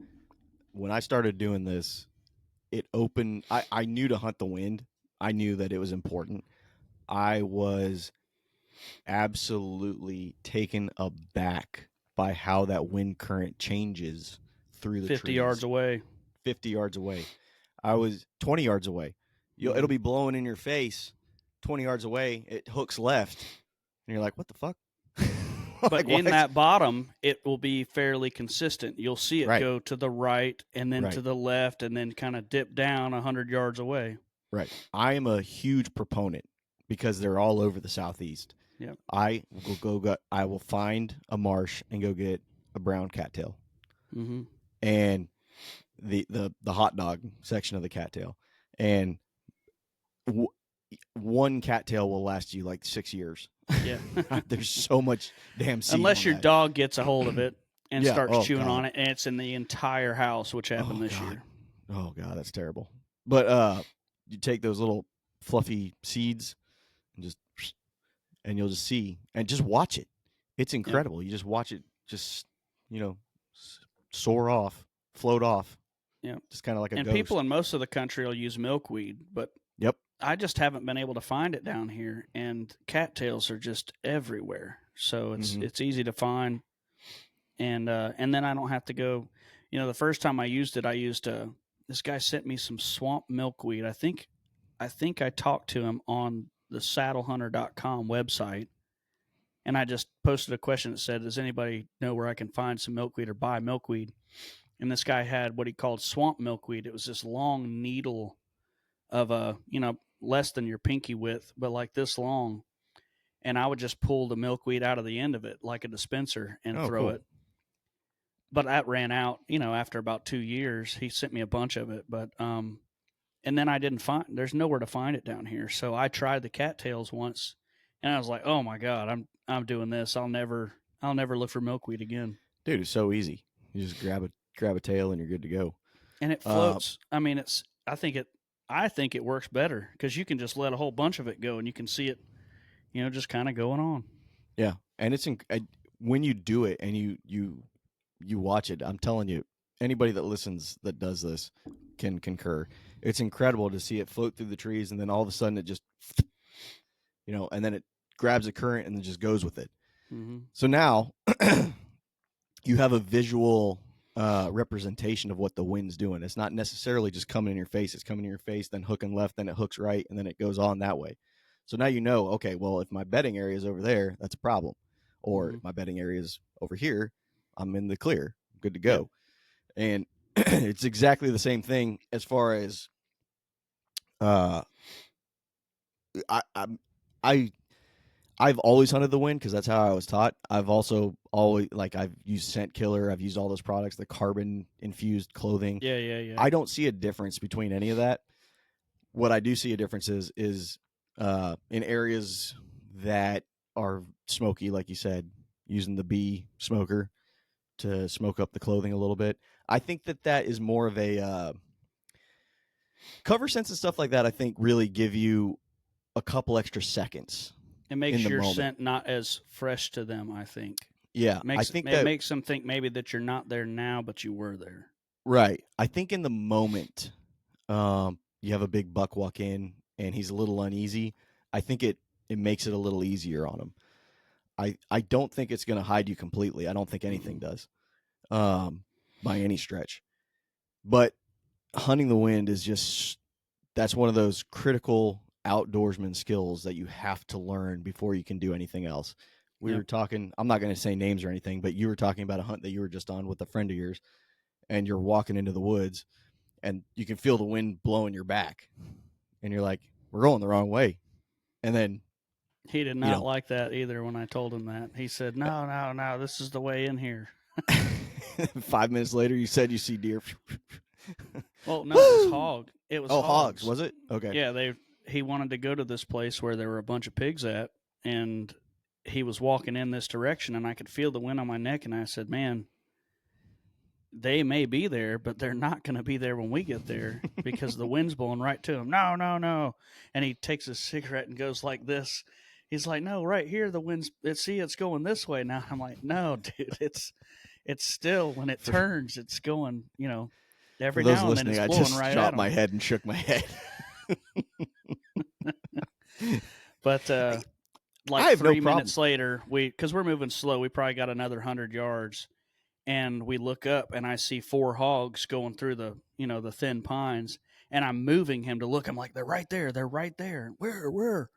when I started doing this, it opened. I knew to hunt the wind. I knew that it was important. I was absolutely taken aback by how that wind current changes through the 50 trees. yards away. 50 yards away. I was 20 yards away. It'll be blowing in your face 20 yards away. It hooks left. And you're like, what the fuck? But in that bottom, it will be fairly consistent. You'll see it Right. go to the right and then Right. to the left and then kind of dip down 100 yards away. Right. I am a huge proponent because they're all over the Southeast. Yep. I will find a marsh and go get a brown cattail. Mm-hmm. And the hot dog section of the cattail. And one cattail will last you like 6 years. Yeah. There's so much damn seed. Unless your dog gets a hold of it and starts chewing God. on it, and it's in the entire house, which happened this year. Oh God, that's terrible. But you take those little fluffy seeds and you'll just see and just watch it. It's incredible. You just watch it just, soar off, float off. Yeah. Just kind of like a and ghost. People in most of the country will use milkweed, but yep. I just haven't been able to find it down here, and cattails are just everywhere. So it's easy to find, and then I don't have to go. The first time I used it, this guy sent me some swamp milkweed. I think I talked to him on the saddlehunter.com website, and I just posted a question that said, does anybody know where I can find some milkweed or buy milkweed? And this guy had what he called swamp milkweed. It was this long needle of less than your pinky width, but like this long. And I would just pull the milkweed out of the end of it like a dispenser and throw it. But that ran out, after about 2 years. He sent me a bunch of it, but and then there's nowhere to find it down here. So I tried the cattails once, and I was like, oh my God, I'm doing this. I'll never look for milkweed again. Dude, it's so easy. You just grab a tail and you're good to go. And it floats. I mean, I think it works better because you can just let a whole bunch of it go and you can see it, just kind of going on. Yeah, and it's when you do it and you watch it. I'm telling you, anybody that listens that does this can concur. It's incredible to see it float through the trees, and then all of a sudden it just, and then it grabs a current and then just goes with it. Mm-hmm. So now you have a visual representation of what the wind's doing. It's not necessarily just coming in your face. It's coming in your face, then hooking left, then it hooks right, and then it goes on that way. So now okay, well, if my bedding area is over there, that's a problem. Or if my bedding area is over here, I'm in the clear, good to go. Yeah. And it's exactly the same thing as far as I've always hunted the wind because that's how I was taught. I've also always I've used scent killer. I've used all those products, the carbon infused clothing. Yeah. I don't see a difference between any of that. What I do see a difference is in areas that are smoky, like you said, using the bee smoker to smoke up the clothing a little bit. I think that is more of a cover scents and stuff like that. I think really give you a couple extra seconds. It makes your scent not as fresh to them, I think. Yeah, I Makes think it that makes them think maybe that you're not there now, but you were there. right. I think in the moment, you have a big buck walk in and he's a little uneasy. I think it makes it a little easier on him. I don't think it's going to hide you completely. I don't think anything does, by any stretch. But hunting the wind is just that's one of those critical outdoorsman skills that you have to learn before you can do anything else. We Yep. were talking, I'm not going to say names or anything, but you were talking about a hunt that you were just on with a friend of yours, and you're walking into the woods and you can feel the wind blowing your back. And you're like, we're going the wrong way. And then, He did you not know, like that either when I told him that. He said, "No, no, no, this is the way in here." 5 minutes later, you said you see deer. Well, no, it was hog. It was Oh, hogs, hogs. was it? Okay. Yeah, he wanted to go to this place where there were a bunch of pigs at, and he was walking in this direction, and I could feel the wind on my neck, and I said, "Man, they may be there, but they're not going to be there when we get there because the wind's blowing right to them." No, no, no. And he takes his cigarette and goes like this. He's like, "No, right here, the wind's. It's going this way now." I'm like, "No, dude, it's still when it turns, it's going. For Every those now and then listening, it's I blowing just right at dropped my them." head and shook my head. But I like have no 3 minutes problem. later, because we're moving slow, we probably got another 100 yards, and we look up and I see 4 hogs going through the thin pines, and I'm moving him to look. I'm like, they're right there. Where?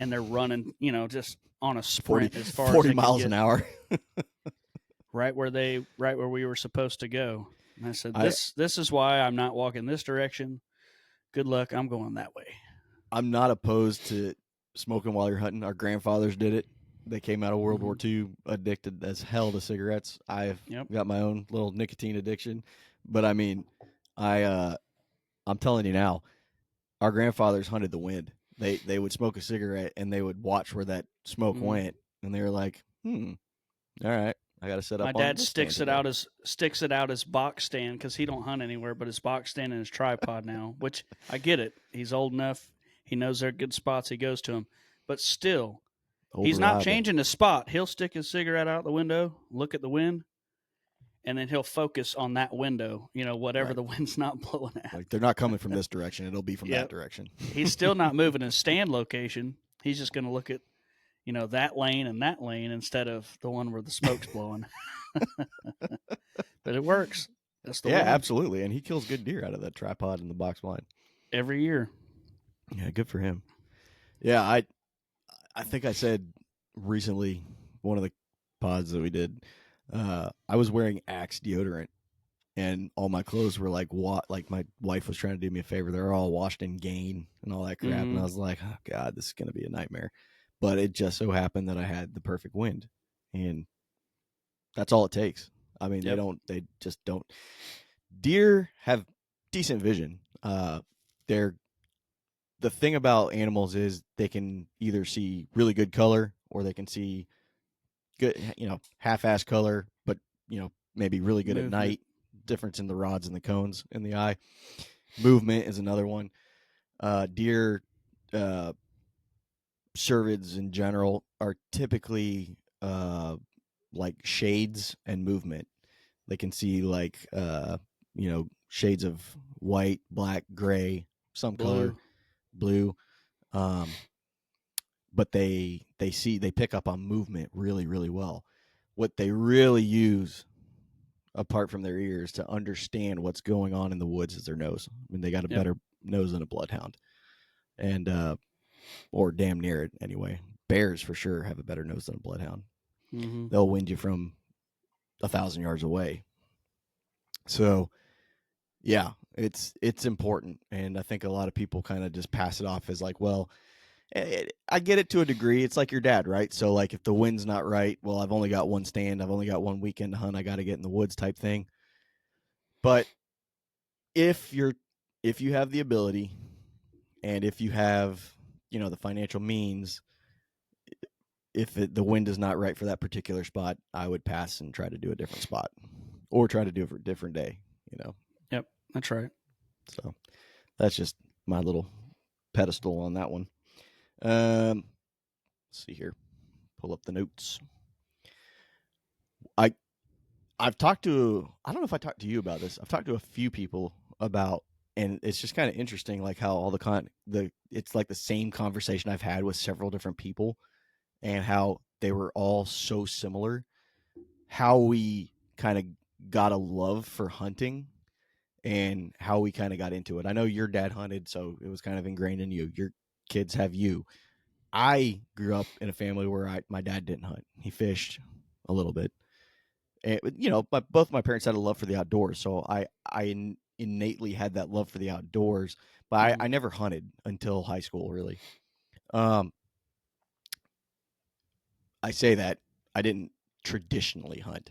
And they're running, just on a 40, sprint as far as 40 they could miles an get, hour. right where we were supposed to go. And I said, I, this is why I'm not walking this direction. Good luck. I'm going that way. I'm not opposed to smoking while you're hunting. Our grandfathers did it. They came out of World War Mm-hmm. II addicted as hell to cigarettes. I've Yep. got my own little nicotine addiction, but I mean, I'm telling you now, our grandfathers hunted the wind. They would smoke a cigarette and they would watch where that smoke Mm-hmm. went, and they were like, all right, I got to set My up on dad this stand sticks it today. out as box stand because he don't hunt anywhere but his box stand and his tripod now. Which I get it. He's old enough. He knows there are good spots. He goes to them, but still, Old he's not reliable. changing the spot. He'll stick his cigarette out the window, look at the wind, and then he'll focus on that window. Whatever Right. the wind's not blowing at. Like they're not coming from this direction. It'll be from that Yep. direction. He's still not moving his stand location. He's just going to look at that lane and that lane instead of the one where the smoke's blowing. But it works. That's the Yeah, wind absolutely. And he kills good deer out of that tripod and the box blind. every year. Yeah, good for him. Yeah, I think I said recently one of the pods that we did. I was wearing Axe deodorant, and all my clothes were like like my wife was trying to do me a favor. They're all washed in Gain and all that crap, and I Mm-hmm. was like, oh god, this is gonna be a nightmare. But it just so happened that I had the perfect wind, and that's all it takes. I mean, Yep. they just don't. Deer have decent vision. They're the thing about animals is they can either see really good color or they can see good, half-ass color, but maybe really good at Movement. night. Difference in the rods and the cones in the eye. Movement is another one. Deer, uh, cervids in general are typically like shades and movement. They can see like shades of white, black, gray, some color, Blue. blue. Um, but they pick up on movement really really well. What they really use apart from their ears to understand what's going on in the woods is their nose. I mean, they got a Yep. better nose than a bloodhound, and or damn near it anyway. Bears for sure have a better nose than a bloodhound. Mm-hmm. They'll wind you from 1,000 yards away. So yeah, it's important, and I think a lot of people kind of just pass it off as like, well, I get it to a degree. It's like your dad, right? So like if the wind's not right, well, I've only got one stand, I've only got one weekend to hunt, I got to get in the woods type thing. But if you have the ability and if you have, the financial means, if the wind is not right for that particular spot, I would pass and try to do a different spot or try to do it for a different day. Yep. That's right. So that's just my little pedestal on that one. Let's see here. Pull up the notes. I don't know if I talked to you about this. I've talked to a few people about, and it's just kind of interesting, like how all it's like the same conversation I've had with several different people, and how they were all so similar. How we kind of got a love for hunting, and how we kind of got into it. I know your dad hunted, so it was kind of ingrained in you. Your kids have you. I grew up in a family where my dad didn't hunt. He fished a little bit. And, but both my parents had a love for the outdoors, so I innately had that love for the outdoors. But I never hunted until high school, really. I say that I didn't traditionally hunt.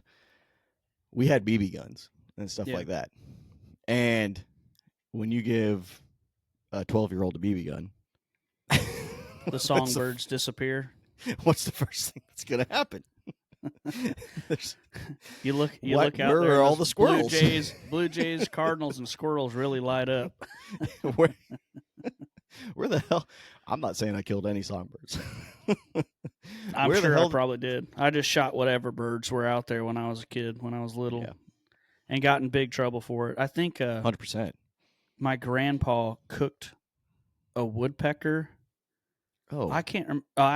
We had BB guns and stuff like that. And when you give a 12-year-old a BB gun, the songbirds disappear. What's the first thing that's going to happen? You look out there. Where are all the squirrels? Blue Jays, Cardinals, and squirrels really light up. Where the hell? I'm not saying I killed any songbirds. I'm sure I probably did. I just shot whatever birds were out there when I was a kid, when I was little, and got in big trouble for it. I think 100%. My grandpa cooked a woodpecker. Oh, I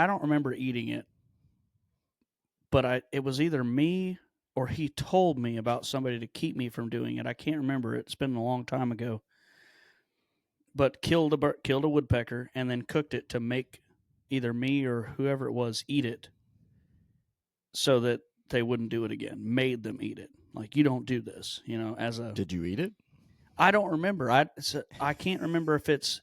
don't remember eating it, but it was either me or he told me about somebody to keep me from doing it. I can't remember. It's been a long time ago. But killed a woodpecker and then cooked it to make either me or whoever it was eat it, so that they wouldn't do it again. Made them eat it. Like, you don't do this, Did you eat it? I don't remember. I can't remember if it's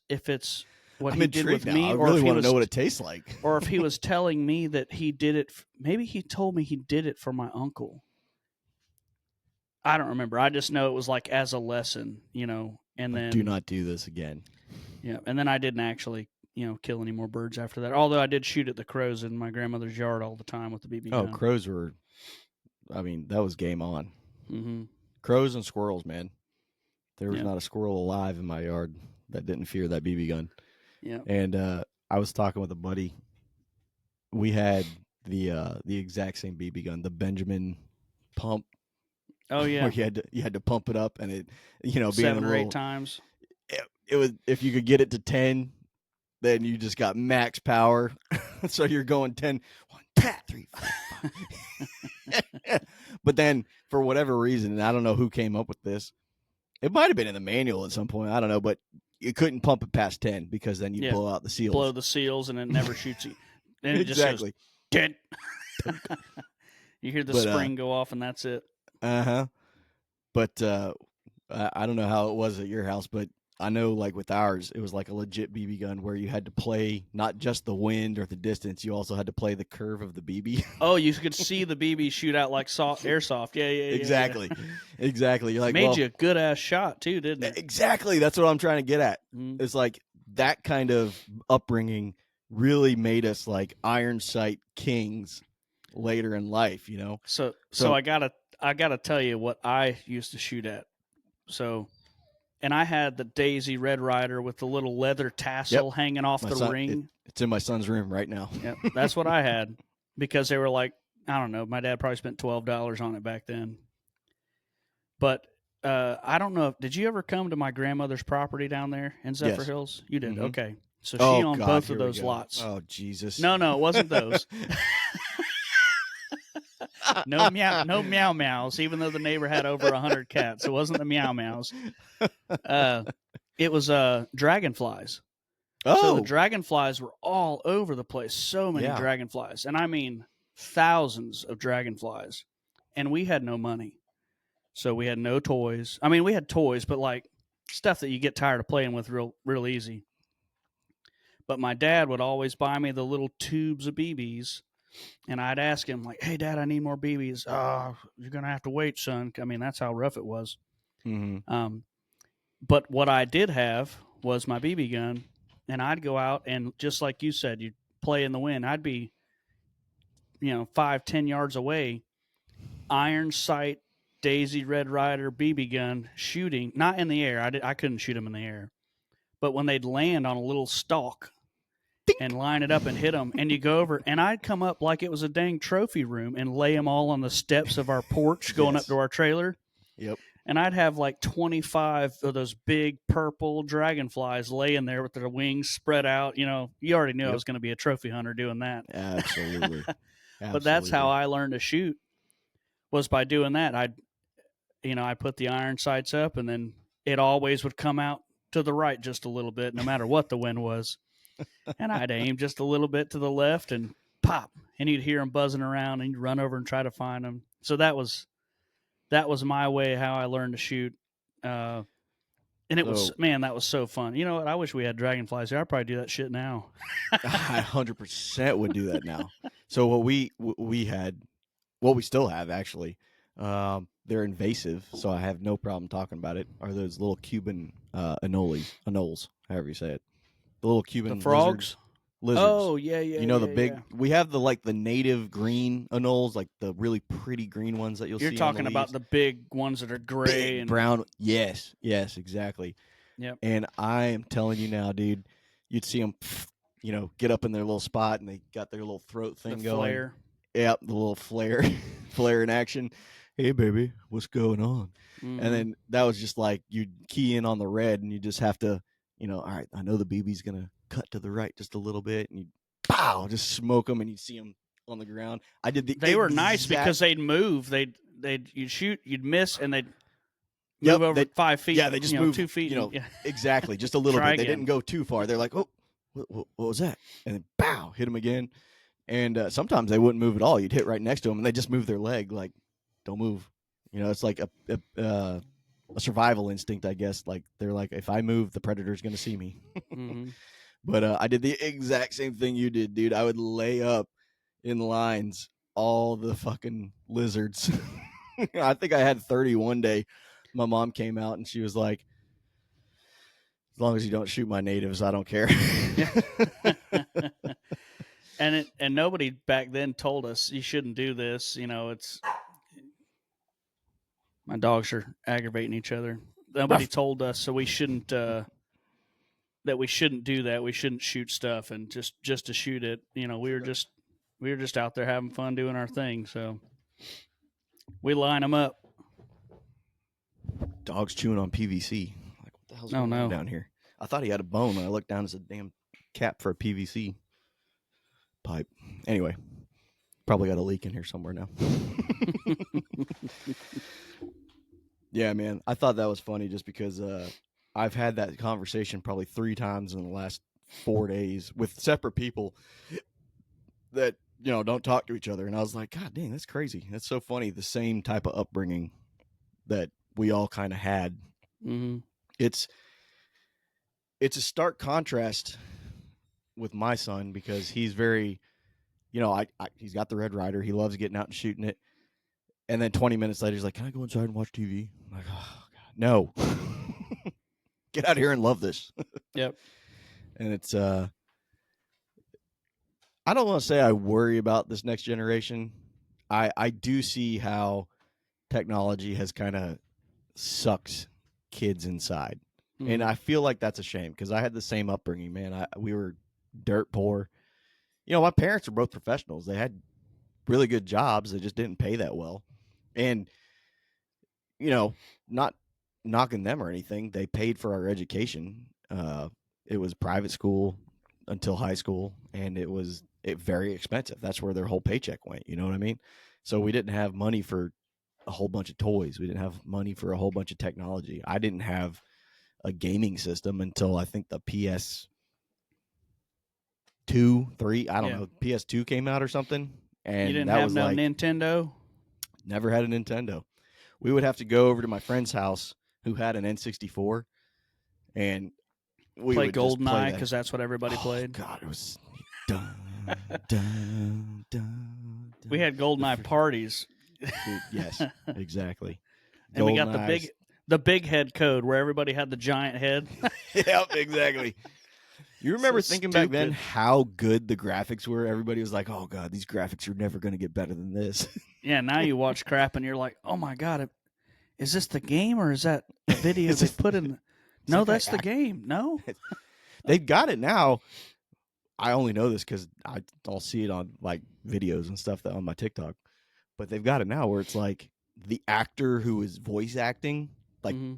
what he did with me, I really want to know what it tastes like, or if he was telling me that he did it. Maybe he told me he did it for my uncle. I don't remember. I just know it was like as a lesson, and then do not do this again. Yeah, and then I didn't actually, kill any more birds after that. Although I did shoot at the crows in my grandmother's yard all the time with the BB gun. Oh, crows were, that was game on. Mm-hmm. Crows and squirrels, man. There was not a squirrel alive in my yard that didn't fear that BB gun. Yeah. And I was talking with a buddy. We had the exact same BB gun, the Benjamin pump. Oh yeah. Where you had to pump it up, and it, being 7 or 8 times. It was, if you could get it to 10, then you just got max power. So you're going 10, 1, 2, 3, 4, 5. But then for whatever reason, and I don't know who came up with this, it might have been in the manual at some point, I don't know, but you couldn't pump it past 10 because then you blow out the seals. Blow the seals, and it never shoots you. Then it exactly. Just goes, dead. You hear the spring go off, and that's it. But I don't know how it was at your house, but I know, like, with ours, it was like a legit BB gun where you had to play not just the wind or the distance, you also had to play the curve of the BB. Oh, you could see the BB shoot out like airsoft. Yeah. Exactly. Exactly. You're like, made you a good ass shot too, didn't it? Exactly. That's what I'm trying to get at. Mm-hmm. It's like that kind of upbringing really made us like iron sight kings later in life, So I gotta tell you what I used to shoot at. And I had the Daisy Red Ryder with the little leather tassel hanging off the ring. It's in my son's room right now. Yeah, that's what I had, because they were like, I don't know, my dad probably spent $12 on it back then. But I don't know. Did you ever come to my grandmother's property down there in Zephyr Hills? You did. Mm-hmm. Okay. So she owned both of those lots. Oh, Jesus. No, it wasn't those. No meow meows, even though the neighbor had over 100 cats. It wasn't the meow meows. It was dragonflies. Oh. So the dragonflies were all over the place. So many dragonflies. And I mean thousands of dragonflies. And we had no money. So we had no toys. I mean, we had toys, but like stuff that you get tired of playing with real easy. But my dad would always buy me the little tubes of BBs. And I'd ask him, like, hey, Dad, I need more BBs. You're going to have to wait, son. I mean, that's how rough it was. Mm-hmm. But what I did have was my BB gun, and I'd go out and, just like you said, you'd play in the wind. I'd be, 5-10 yards away, iron sight, Daisy Red Ryder BB gun, shooting, not in the air. I couldn't shoot them in the air. But when they'd land on a little stalk, and line it up and hit them. And you go over, and I'd come up like it was a dang trophy room and lay them all on the steps of our porch going up Yes. to our trailer. Yep. And I'd have like 25 of those big purple dragonflies laying there with their wings spread out. You know, you already knew I Yep. was going to be a trophy hunter doing that. Absolutely. But that's how I learned to shoot, was by doing that. I put the iron sights up, and then it always would come out to the right just a little bit, no matter what the wind was. And I'd aim just a little bit to the left and pop, and you'd hear them buzzing around, and you'd run over and try to find them. So that was my way how I learned to shoot. And it was, man, that was so fun. You know what? I wish we had dragonflies here. I'd probably do that shit now. I 100% would do that now. So what we had, what we still have actually, they're invasive, so I have no problem talking about it, are those little Cuban anoles, however you say it. The little Cuban The frogs? Lizards. Oh, yeah. You know, the big, we have the native green anoles, like the really pretty green ones that you'll see. You're talking about the big ones that are gray big, and brown. Yes, exactly. Yep. And I am telling you now, dude, you'd see them, get up in their little spot, and they got their little throat thing going. Flare. Yep, the little flare in action. Hey, baby, what's going on? Mm-hmm. And then that was just like, you'd key in on the red, and you just have to, all right, I know the BB's going to cut to the right just a little bit, and you just smoke them, and you'd see them on the ground. I did the They were nice because they'd move. You'd shoot, you'd miss, and they'd move over 5 feet. Yeah, they just moved 2 feet. Exactly, just a little bit. Again. They didn't go too far. They're like, oh, what was that? And then, pow, hit them again. And sometimes they wouldn't move at all. You'd hit right next to them, and they just move their leg, like, don't move. It's like a survival instinct, I guess. Like, they're like, if I move, the predator's going to see me. Mm-hmm. But I did the exact same thing you did, dude. I would lay up in lines all the fucking lizards. I think I had 30 one day. My mom came out, and she was like, as long as you don't shoot my natives, I don't care. And nobody back then told us you shouldn't do this. It's my dogs are aggravating each other. Nobody told us, so we shouldn't that we shouldn't do that. We shouldn't shoot stuff, and just to shoot it. We were just out there having fun doing our thing. So we line them up. Dog's chewing on PVC. Like, what the hell's going on down here? I thought he had a bone when I looked down. It's a damn cap for a PVC pipe. Anyway, probably got a leak in here somewhere now. Yeah, man. I thought that was funny just because I've had that conversation probably 3 times in the last 4 days with separate people that, don't talk to each other. And I was like, God dang, that's crazy. That's so funny. The same type of upbringing that we all kind of had. Mm-hmm. It's a stark contrast with my son because he's very, he's got the Red Ryder. He loves getting out and shooting it. And then 20 minutes later, he's like, can I go inside and watch TV? I'm like, oh, God, no. Get out of here and love this. Yep. And it's, I don't want to say I worry about this next generation. I do see how technology has kind of sucked kids inside. Mm-hmm. And I feel like that's a shame because I had the same upbringing, man. We were dirt poor. My parents were both professionals. They had really good jobs. They just didn't pay that well. And, not knocking them or anything. They paid for our education. It was private school until high school, and it was very expensive. That's where their whole paycheck went. You know what I mean? So we didn't have money for a whole bunch of toys. We didn't have money for a whole bunch of technology. I didn't have a gaming system until I think the PS2, 3, I don't know, PS2 came out or something. And you didn't that have was no like, Nintendo? Never had a Nintendo. We would have to go over to my friend's house who had an N64, and we play would GoldenEye because that's what everybody played. God, it was dun, dun, dun, we had GoldenEye parties. Dude, yes, exactly. And we got the big head code where everybody had the giant head. Yep, exactly. You remember thinking back then how good the graphics were? Everybody was like, oh, God, these graphics are never going to get better than this. Yeah, now you watch crap and you're like, oh, my God, is this the game or is that the video they put in? No, that's the game. No? They've got it now. I only know this because I'll see it on like videos and stuff that on my TikTok. But they've got it now where it's like the actor who is voice acting, like Mm-hmm.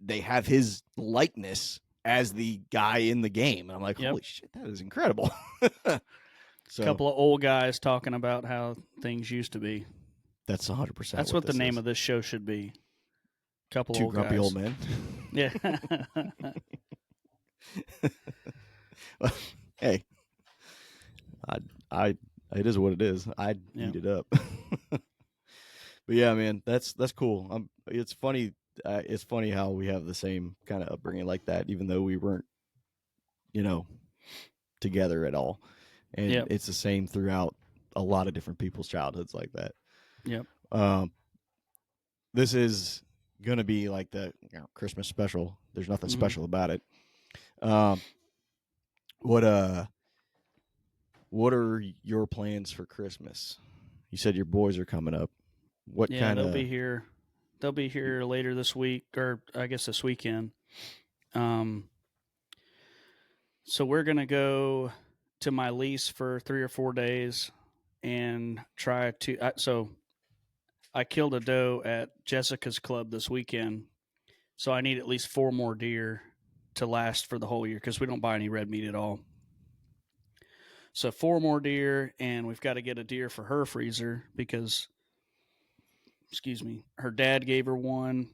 they have his likeness as the guy in the game. And I'm like, Yep. holy shit, that is incredible. So Couple of old guys talking about how things used to be. that's 100% That's what the name of this show should be. Couple Two old grumpy guys. old men. Yeah. Well, hey, I it is what it is. I'd Yeah. eat it up. But yeah, man, that's cool. It's funny. It's funny how we have the same kind of upbringing like that, even though we weren't, you know, together at all. And Yep. it's the same throughout a lot of different people's childhoods like that. Yep. This is gonna be like the Christmas special. There's nothing special about it. What are your plans for Christmas? You said your boys are coming up. What Yeah, kind they'll of be here. They'll be here later this week, or I guess this weekend. So we're gonna go to my lease for 3 or 4 days and try to. So I killed a doe at Jessica's club this weekend, so I need at least 4 more deer to last for the whole year because we don't buy any red meat at all. So 4 more deer, and we've got to get a deer for her freezer because, excuse me, her dad gave her one.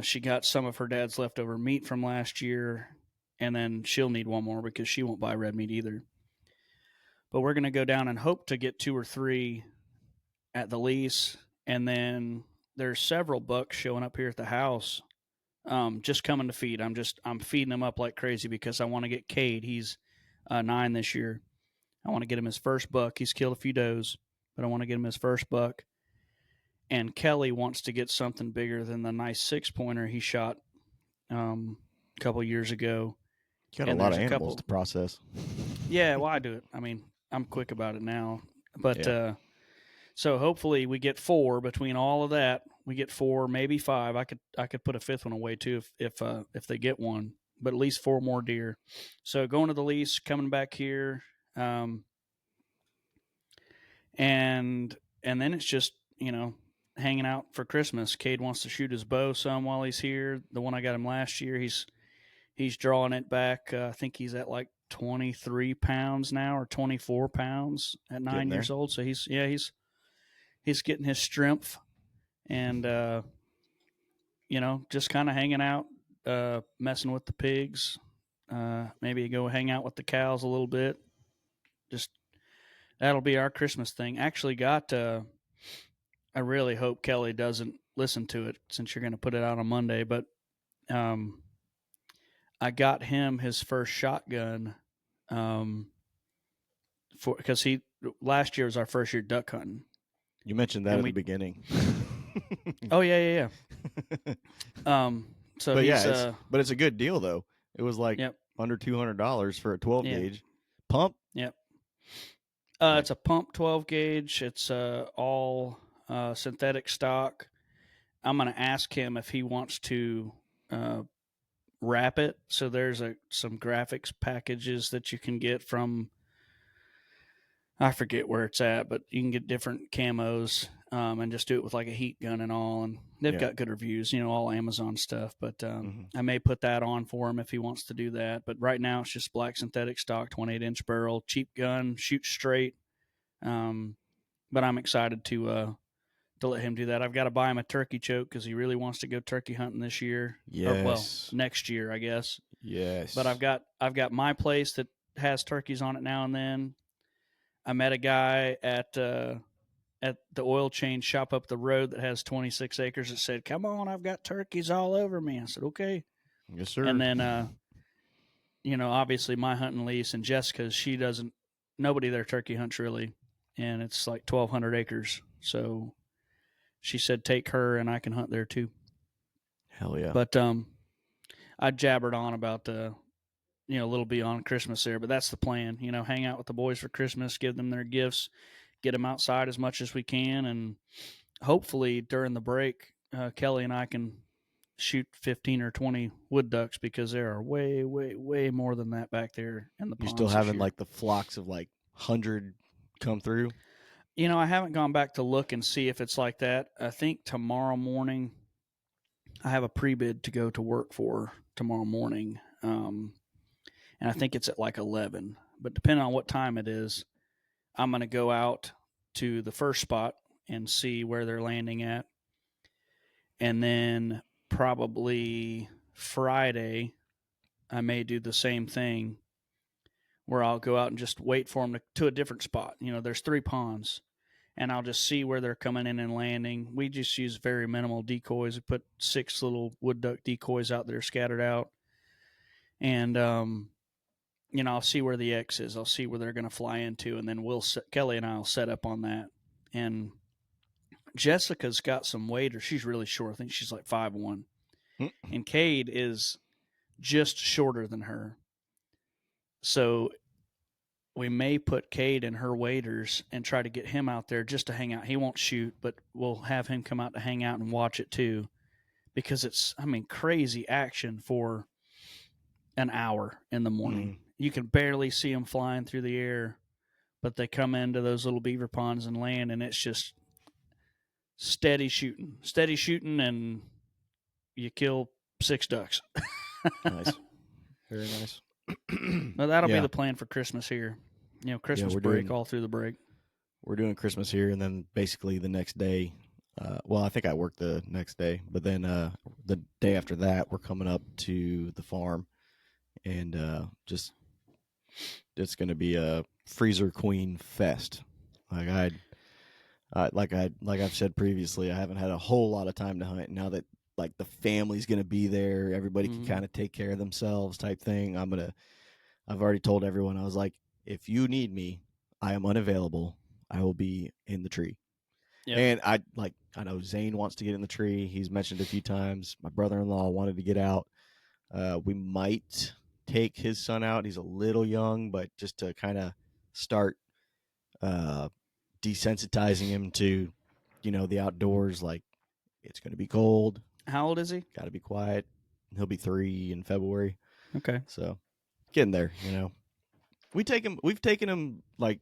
She got some of her dad's leftover meat from last year, and then she'll need one more because she won't buy red meat either. But we're going to go down and hope to get 2 or 3 at the lease, and then there's several bucks showing up here at the house, just coming to feed. I'm feeding them up like crazy because I want to get Cade. He's 9 this year. I want to get him his first buck. He's killed a few does, but I want to get him his first buck. And Kelly wants to get something bigger than the nice 6-pointer he shot a couple years ago. you got And a lot there's of a animals couple. to process. Yeah, well, I do it. I mean, I'm quick about it now. But Yeah. so hopefully we get 4 between all of that. We get 4, maybe 5. I could put a 5th one away too if they get one. But at least 4 more deer. So going to the lease, coming back here, and then it's just hanging out for Christmas. Cade wants to shoot his bow some while he's here. The one I got him last year, he's drawing it back. I think he's at like 23 pounds now or 24 pounds at 9 Getting there. years old. So he's getting his strength, and just kind of hanging out, messing with the pigs. Maybe go hang out with the cows a little bit. Just that'll be our Christmas thing. Actually, I really hope Kelly doesn't listen to it since you're going to put it out on Monday. But I got him his first shotgun because last year was our first year duck hunting. You mentioned that at the beginning. Oh yeah. So but he's yeah, it's a good deal though. It was like under $200 for a 12 gauge pump. Yep. It's a pump 12 gauge. It's all synthetic stock. I'm going to ask him if he wants to wrap it. So there's some graphics packages that you can get from, I forget where it's at, but you can get different camos and just do it with like a heat gun and all. And they've got good reviews, all Amazon stuff. But I may put that on for him if he wants to do that. But right now it's just black synthetic stock, 28-inch barrel, cheap gun, shoots straight. But I'm excited to let him do that. I've got to buy him a turkey choke because he really wants to go turkey hunting this year. Yes. Or, next year, I guess. Yes. But I've got my place that has turkeys on it now and then. I met a guy at the oil change shop up the road that has 26 acres that said, "Come on, I've got turkeys all over me." I said, "Okay." Yes, sir. And then, obviously my hunting lease and Jessica's, nobody there turkey hunts really. And it's like 1,200 acres. So she said, take her and I can hunt there too. Hell yeah. But I jabbered on about a little beyond Christmas there, but that's the plan. Hang out with the boys for Christmas, give them their gifts, get them outside as much as we can, and hopefully during the break, Kelly and I can shoot 15 or 20 wood ducks because there are way, way, way more than that back there in the You still ponds this having year. like the flocks of like 100 come through? I haven't gone back to look and see if it's like that. I think tomorrow morning I have a pre-bid to go to work for tomorrow morning, and I think it's at like 11. But depending on what time it is, I'm going to go out to the first spot and see where they're landing at, and then probably Friday I may do the same thing where I'll go out and just wait for them to a different spot. There's 3 ponds, and I'll just see where they're coming in and landing. We just use very minimal decoys. We put 6 little wood duck decoys out there scattered out, and I'll see where the X is. I'll see where they're going to fly into, and then Kelly and I'll set up on that. And Jessica's got some waders. She's really short. I think she's like 5'1", and Cade is just shorter than her. So we may put Cade in her waders and try to get him out there just to hang out. He won't shoot, but we'll have him come out to hang out and watch it too, because it's, crazy action for an hour in the morning. Mm. You can barely see them flying through the air, but they come into those little beaver ponds and land, and it's just steady shooting, and you kill 6 ducks. Nice. Very nice. Well, that'll be Yeah. the plan for Christmas here. Christmas we're break doing- all through the break. We're doing Christmas here, and then basically the next day, well, I think I work the next day, but then the day after that, we're coming up to the farm, and it's going to be a freezer queen fest. Like I've said previously, I haven't had a whole lot of time to hunt. Now that like the family's going to be there, everybody can kind of take care of themselves, type thing. I've already told everyone, I was like, if you need me, I am unavailable. I will be in the tree. Yep. And I know Zane wants to get in the tree. He's mentioned a few times. My brother-in-law wanted to get out. We might take his son out. He's a little young, but just to kind of start desensitizing him to, the outdoors. Like, it's going to be cold. How old is he? Got to be quiet. He'll be 3 in February. Okay. So getting there, We've taken him like,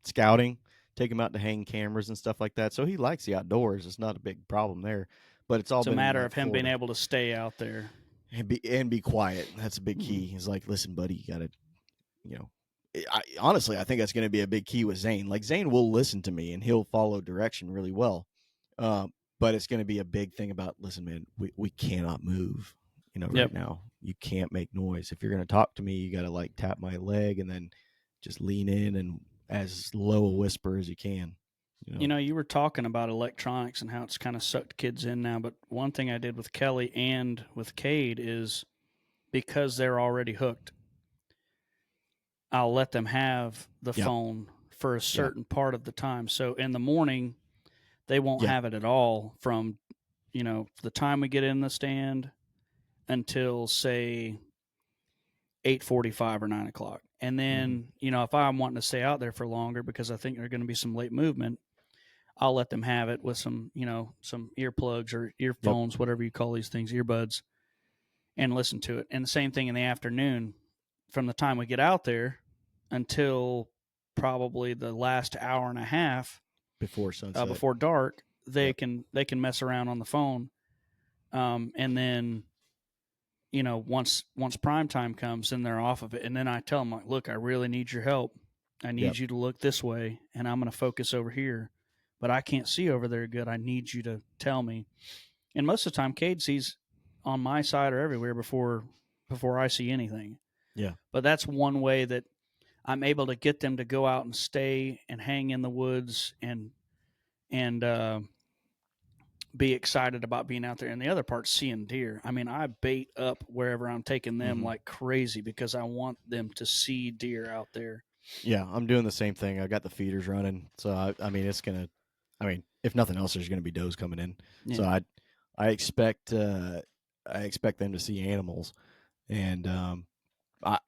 scouting, take him out to hang cameras and stuff like that. So he likes the outdoors. It's not a big problem there. But it's a matter of him being able to stay out there and be quiet. That's a big key. He's like, listen, buddy, you got to, honestly, I think that's going to be a big key with Zane. Like, Zane will listen to me and he'll follow direction really well. But it's going to be a big thing about, listen, man, we cannot move, right now. You can't make noise. If you're going to talk to me, you got to like tap my leg and then just lean in and as low a whisper as you can. You were talking about electronics and how it's kind of sucked kids in now. But one thing I did with Kelly and with Cade is, because they're already hooked, I'll let them have the phone for a certain part of the time. So in the morning, they won't have it at all from, the time we get in the stand until, say, 8:45 or 9 o'clock. And then, if I'm wanting to stay out there for longer because I think there's going to be some late movement, I'll let them have it with some, some earplugs or earphones, whatever you call these things, earbuds, and listen to it. And the same thing in the afternoon, from the time we get out there until probably the last hour and a half before sunset, before dark, they can mess around on the phone. And then, once prime time comes, then they're off of it. And then I tell them, like, look, I really need your help. I need you to look this way, and I'm going to focus over here. But I can't see over there good. I need you to tell me. And most of the time, Cade sees on my side or everywhere before I see anything. Yeah. But that's one way that I'm able to get them to go out and stay and hang in the woods and be excited about being out there. And the other part's seeing deer. I bait up wherever I'm taking them like crazy because I want them to see deer out there. Yeah, I'm doing the same thing. I got the feeders running. So, it's going to, if nothing else, there's going to be does coming in. Yeah. So I expect them to see animals. And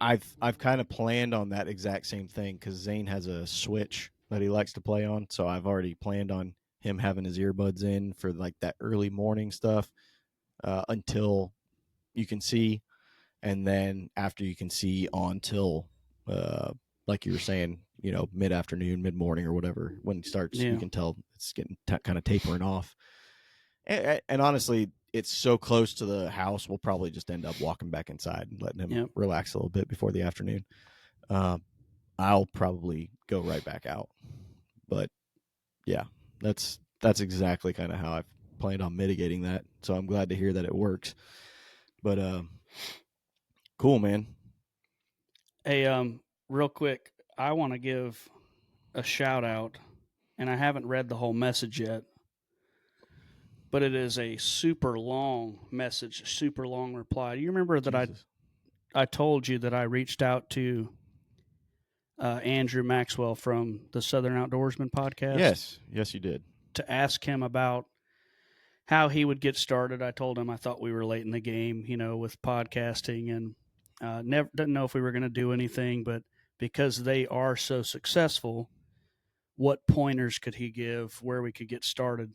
I've kind of planned on that exact same thing because Zane has a switch that he likes to play on. So I've already planned on him having his earbuds in for like that early morning stuff. until you can see, and then after you can see on till like you were saying, mid afternoon, mid morning, or whatever. When it starts, you can tell it's getting kind of tapering off. And honestly, it's so close to the house, we'll probably just end up walking back inside and letting him relax a little bit before the afternoon. I'll probably go right back out. But yeah, that's exactly kind of how I've planned on mitigating that. So I'm glad to hear that it works. But cool, man. Hey, real quick, I want to give a shout out, and I haven't read the whole message yet, but it is a super long message, super long reply. Do you remember that I told you that I reached out to Andrew Maxwell from the Southern Outdoorsman podcast? Yes, you did. To ask him about how he would get started. I told him I thought we were late in the game, with podcasting, and never didn't know if we were going to do anything, but because they are so successful, what pointers could he give where we could get started?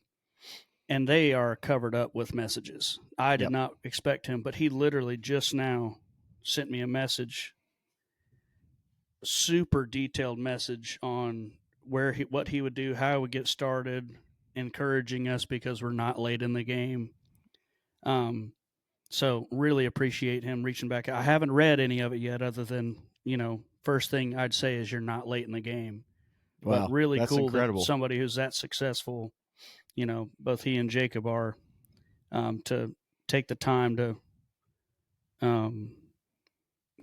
And they are covered up with messages. I did not expect him, but he literally just now sent me a message, super detailed message on what he would do, how he would get started, encouraging us because we're not late in the game. So really appreciate him reaching back. I haven't read any of it yet, other than first thing I'd say is you're not late in the game. Wow, but really that's cool incredible. that somebody who's that successful, both he and Jacob are, to take the time to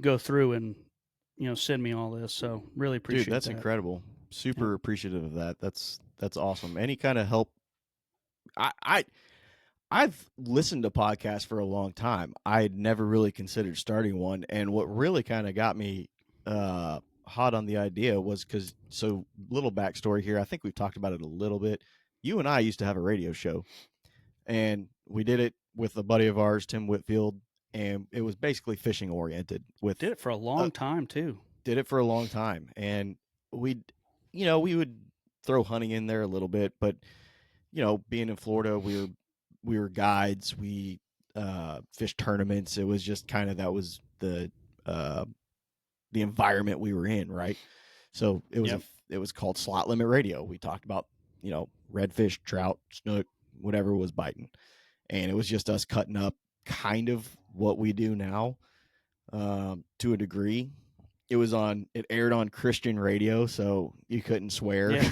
go through and send me all this. So really appreciate Dude, that's that. incredible. Super appreciative of that. That's awesome. Any kind of help. I've listened to podcasts for a long time. I had never really considered starting one, and what really kind of got me hot on the idea was because, so little backstory here. I think we've talked about it a little bit. You and I used to have a radio show, and we did it with a buddy of ours, Tim Whitfield, and it was basically fishing oriented. Did it for a long time too. Did it for a long time, and we would throw hunting in there a little bit, but being in Florida, we were guides. We fished tournaments. It was just kind of, that was the environment we were in, right? So it was it was called Slot Limit Radio. We talked about redfish, trout, snook, whatever was biting, and it was just us cutting up kind of what we do now, to a degree. It aired on Christian radio, so you couldn't swear. Yeah.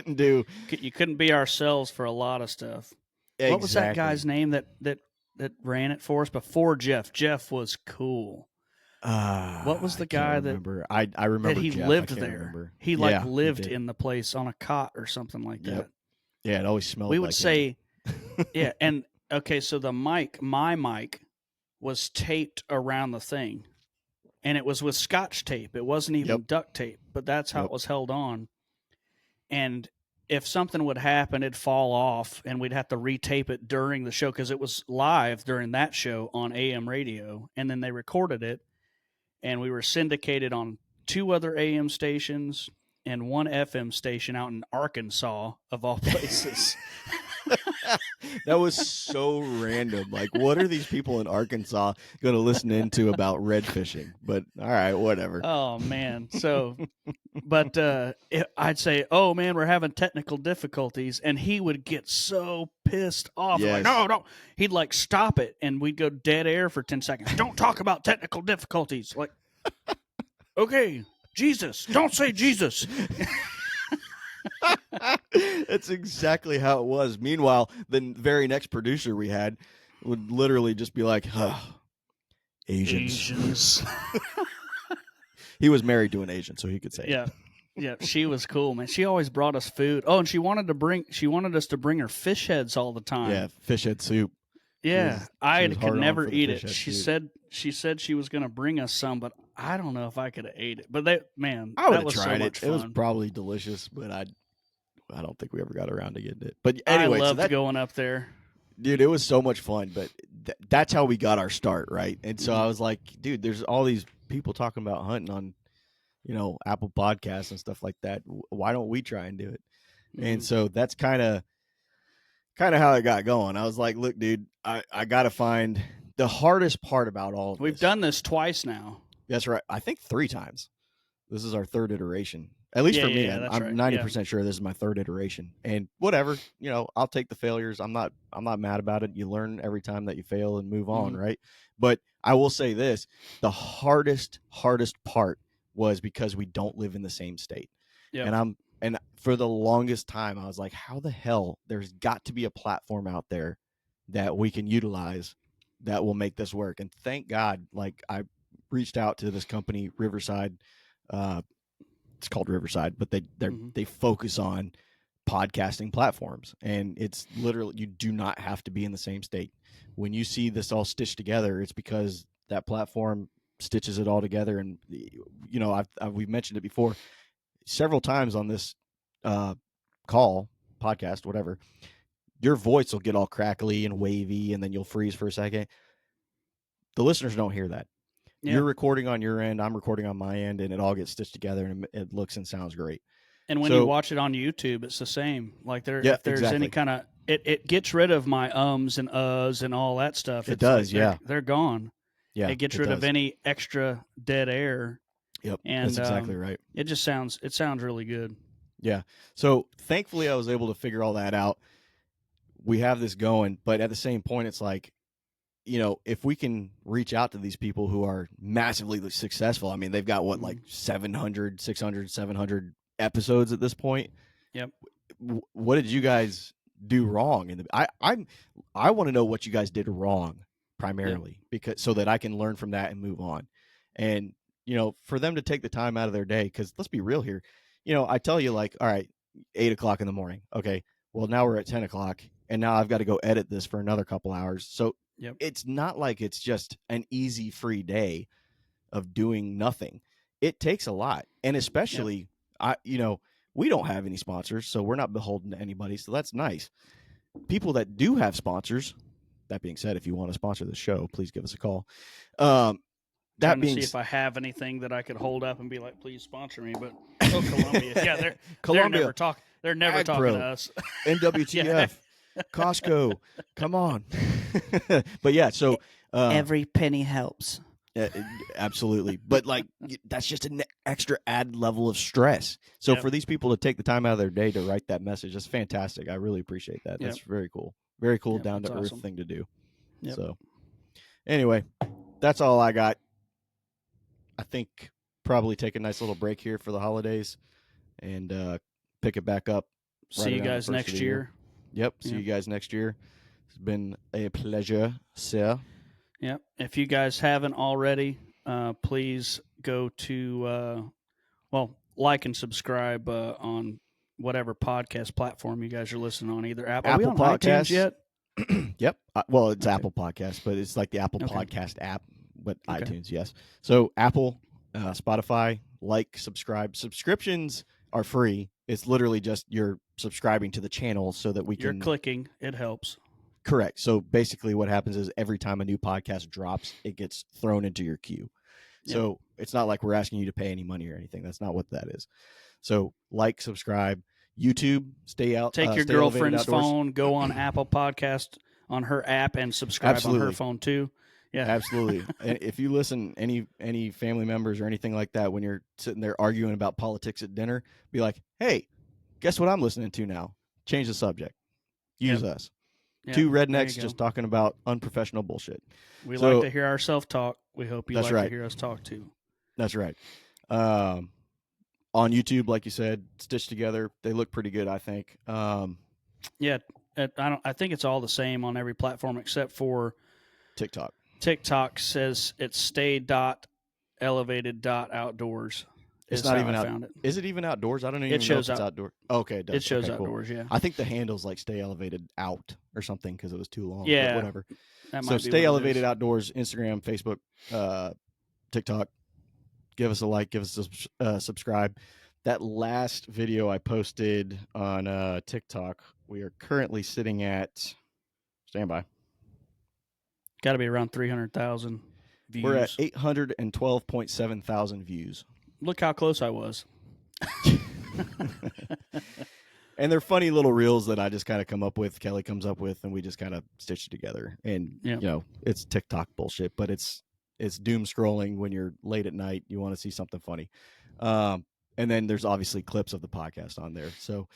You couldn't be ourselves for a lot of stuff. Exactly. What was that guy's name that ran it for us before Jeff? Jeff was cool. What was the guy that I remember that he Jeff. lived there? Remember. He lived in the place on a cot or something like that. Yeah, it always smelled. We would like say, yeah, and okay, so my mic was taped around the thing, and it was with Scotch tape. It wasn't even duct tape, but that's how it was held on. And if something would happen, it'd fall off, and we'd have to retape it during the show because it was live during that show on AM radio, and then they recorded it, and we were syndicated on 2 other AM stations and 1 FM station out in Arkansas, of all places. That was so random. Like, what are these people in Arkansas going to listen into about red fishing? But all right, whatever. Oh man. So, but I'd say, "Oh man, we're having technical difficulties," and he would get so pissed off. Like, no. He'd like stop it, and we'd go dead air for 10 seconds. Don't talk about technical difficulties. Like, okay, Jesus, don't say Jesus. That's exactly how it was. Meanwhile, the very next producer we had would literally just be like, Asians. He was married to an Asian, so he could say it. Yeah, she was cool, man. She always brought us food. Oh, and she wanted us to bring her fish heads all the time. Yeah, fish head soup. Yeah, I could never eat it. She said she was going to bring us some, but I don't know if I could have ate it. But I would have tried it. It was probably delicious, but I don't think we ever got around to getting it. But anyway, I loved going up there. Dude, it was so much fun, but that's how we got our start, right? And so I was like, dude, there's all these people talking about hunting on, Apple Podcasts and stuff like that. Why don't we try and do it? And so that's kind of kind of how it got going. I was like, look, dude, I got to find the hardest part about all of We've this. done this twice now. That's right. I think 3 times. This is our 3rd iteration. At least for me, that's I'm right. 90% sure this is my 3rd iteration. And whatever, I'll take the failures. I'm not mad about it. You learn every time that you fail and move on, right? But I will say this, the hardest part was because we don't live in the same state. Yep. And for the longest time I was like, how the hell, there's got to be a platform out there that we can utilize that will make this work. And thank God, like, I reached out to this company, Riverside. It's called Riverside, but they focus on podcasting platforms, and it's literally, you do not have to be in the same state. When you see this all stitched together, it's because that platform stitches it all together. And we've mentioned it before several times on this call, podcast, whatever. Your voice will get all crackly and wavy, and then you'll freeze for a second. The listeners don't hear that. Yeah. You're recording on your end, I'm recording on my end, and it all gets stitched together, and it looks and sounds great. And when you watch it on YouTube, it's the same. Like if there's any kind of, it gets rid of my ums and uhs and all that stuff. It does, like they're gone. Yeah, it gets rid of any extra dead air. Yep, and that's exactly right. It sounds really good. Yeah. So thankfully, I was able to figure all that out. We have this going, but at the same point, it's like, if we can reach out to these people who are massively successful, I mean, they've got like 700, 600, 700 episodes at this point. Yep. What did you guys do wrong? I want to know what you guys did wrong primarily, because so that I can learn from that and move on. And, for them to take the time out of their day, because let's be real here. I tell you, like, all right, 8 o'clock in the morning. Okay. Well, now we're at 10 o'clock, and now I've got to go edit this for another couple hours. So it's not like it's just an easy, free day of doing nothing. It takes a lot. And especially, we don't have any sponsors, so we're not beholden to anybody. So that's nice. People that do have sponsors, that being said, if you want to sponsor the show, please give us a call. That being, see if I have anything that I could hold up and be like, please sponsor me. But Columbia, they're never talking to us. NWTF, Costco, come on. But yeah, so every penny helps. Absolutely. But like, that's just an extra added level of stress. So for these people to take the time out of their day to write that message, that's fantastic. I really appreciate that. That's very cool. Very cool, down to earth thing to do. So anyway, that's all I got. I think probably take a nice little break here for the holidays and pick it back up. See you guys next year. Yep. See you guys next year. It's been a pleasure, sir. Yep. If you guys haven't already, please go to, like and subscribe on whatever podcast platform you guys are listening on. Either Apple. Are we on Podcasts iTunes yet? Yep. Well, it's Apple Podcast, but it's like the Apple Podcast app, but iTunes, yes. So Apple, Spotify, subscribe. Subscriptions are free. It's literally just you're subscribing to the channel so that we can. You're clicking. It helps. Correct. So basically what happens is every time a new podcast drops, it gets thrown into your queue. So it's not like we're asking you to pay any money or anything. That's not what that is. So subscribe. YouTube, stay out. Take your girlfriend's phone, go on Apple Podcast on her app and subscribe on her phone too. Yeah, absolutely. If you listen, any family members or anything like that, when you're sitting there arguing about politics at dinner, be like, hey, guess what I'm listening to now? Change the subject. Use us. Two rednecks just talking about unprofessional bullshit. We like to hear ourselves talk. We hope you like to hear us talk too. That's right. On YouTube, like you said, stitched together. They look pretty good, I think. I think it's all the same on every platform except for TikTok. TikTok says it's stay.elevated.outdoors. It's not even out. Is it even outdoors? I don't even know if it's outdoors. Okay, it does. It shows outdoors, cool. Yeah. I think the handle's like Stay Elevated Out or something because it was too long. Yeah. But whatever. So Stay Elevated Outdoors, Instagram, Facebook, TikTok. Give us a like. Give us a subscribe. That last video I posted on TikTok, we are currently sitting at, stand by. Got to be around 300,000 views. We're at 812.7 thousand views. Look how close I was. And they're funny little reels that I just kind of come up with. Kelly comes up with, and we just kind of stitch it together. And Yeah. it's TikTok bullshit, but it's doom scrolling when you're late at night. You want to see something funny, and then there's obviously clips of the podcast on there. So,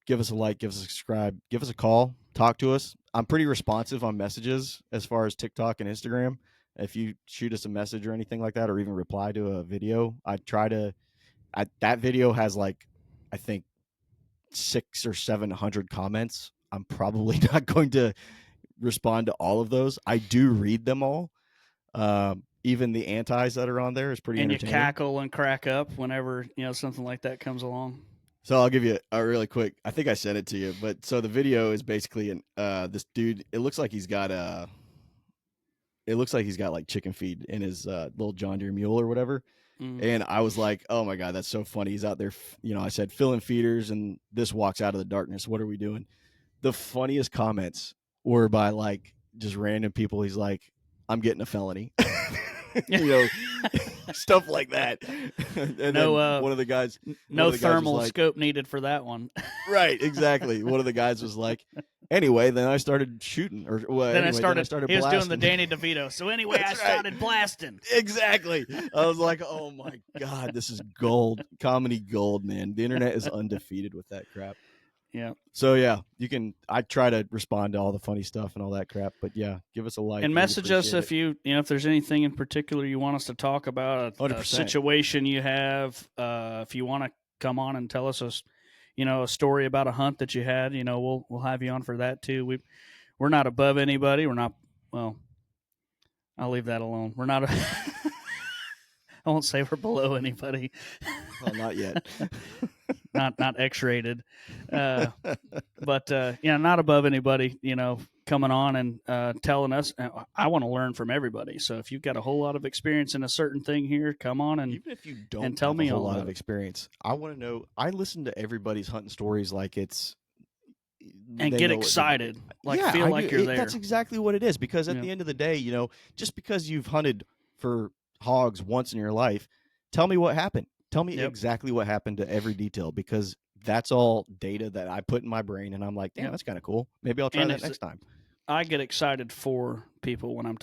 give us a like, give us a subscribe, give us a call, talk to us. I'm pretty responsive on messages as far as TikTok and Instagram. If you shoot us a message or anything like that, or even reply to a video, that video has like, I think 600 or 700 comments. I'm probably not going to respond to all of those. I do read them all. Even the antis that are on there is pretty entertaining. And you cackle and crack up whenever something like that comes along. So I'll give you a really quick. I think I sent it to you, but so the video is basically this dude. It looks like he's got like chicken feed in his little John Deere mule or whatever. And I was like, oh my God, that's so funny. He's out there, I said, filling feeders, and this walks out of the darkness. What are we doing? The funniest comments were by like just random people. He's like, I'm getting a felony. Stuff like that. And no, one of the guys, no thermal scope needed for that one. Right, exactly. One of the guys was like, anyway, then I started shooting, or then I started blasting. He was doing the Danny DeVito. So anyway, I started blasting. Exactly. I was like, oh my God, this is gold, comedy gold, man. The internet is undefeated with that crap. Yeah. So yeah, I try to respond to all the funny stuff and all that crap, but yeah, give us a like and message us if if there's anything in particular you want us to talk about, a situation you have. If you want to come on and tell us a story about a hunt that you had, we'll have you on for that too. We're not above anybody. We're not. Well, I'll leave that alone. We're not. I won't say we're below anybody. Well, not yet. not X-rated, but not above anybody. Coming on and telling us. I want to learn from everybody. So if you've got a whole lot of experience in a certain thing here, come on and even if you don't and tell have me a whole lot of of experience, I want to know. I listen to everybody's hunting stories like it's. And get excited, feel like you're there. That's exactly what it is. Because at the end of the day, just because you've hunted for hogs once in your life, tell me what happened. Tell me exactly what happened to every detail, because that's all data that I put in my brain, and I'm like, damn, that's kind of cool. Maybe I'll try that next time. I get excited for people when I'm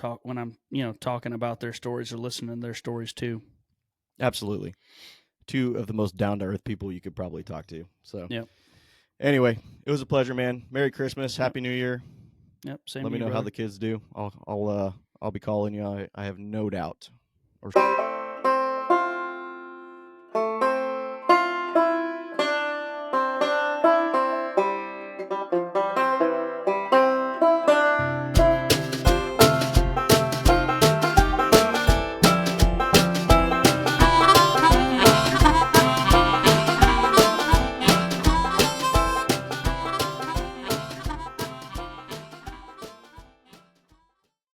talking about their stories or listening to their stories too. Absolutely. Two of the most down to earth people you could probably talk to. So Anyway, it was a pleasure, man. Merry Christmas, Happy New Year. Yep. Same. Let me know brother. how the kids do. I'll be calling you. I have no doubt. Or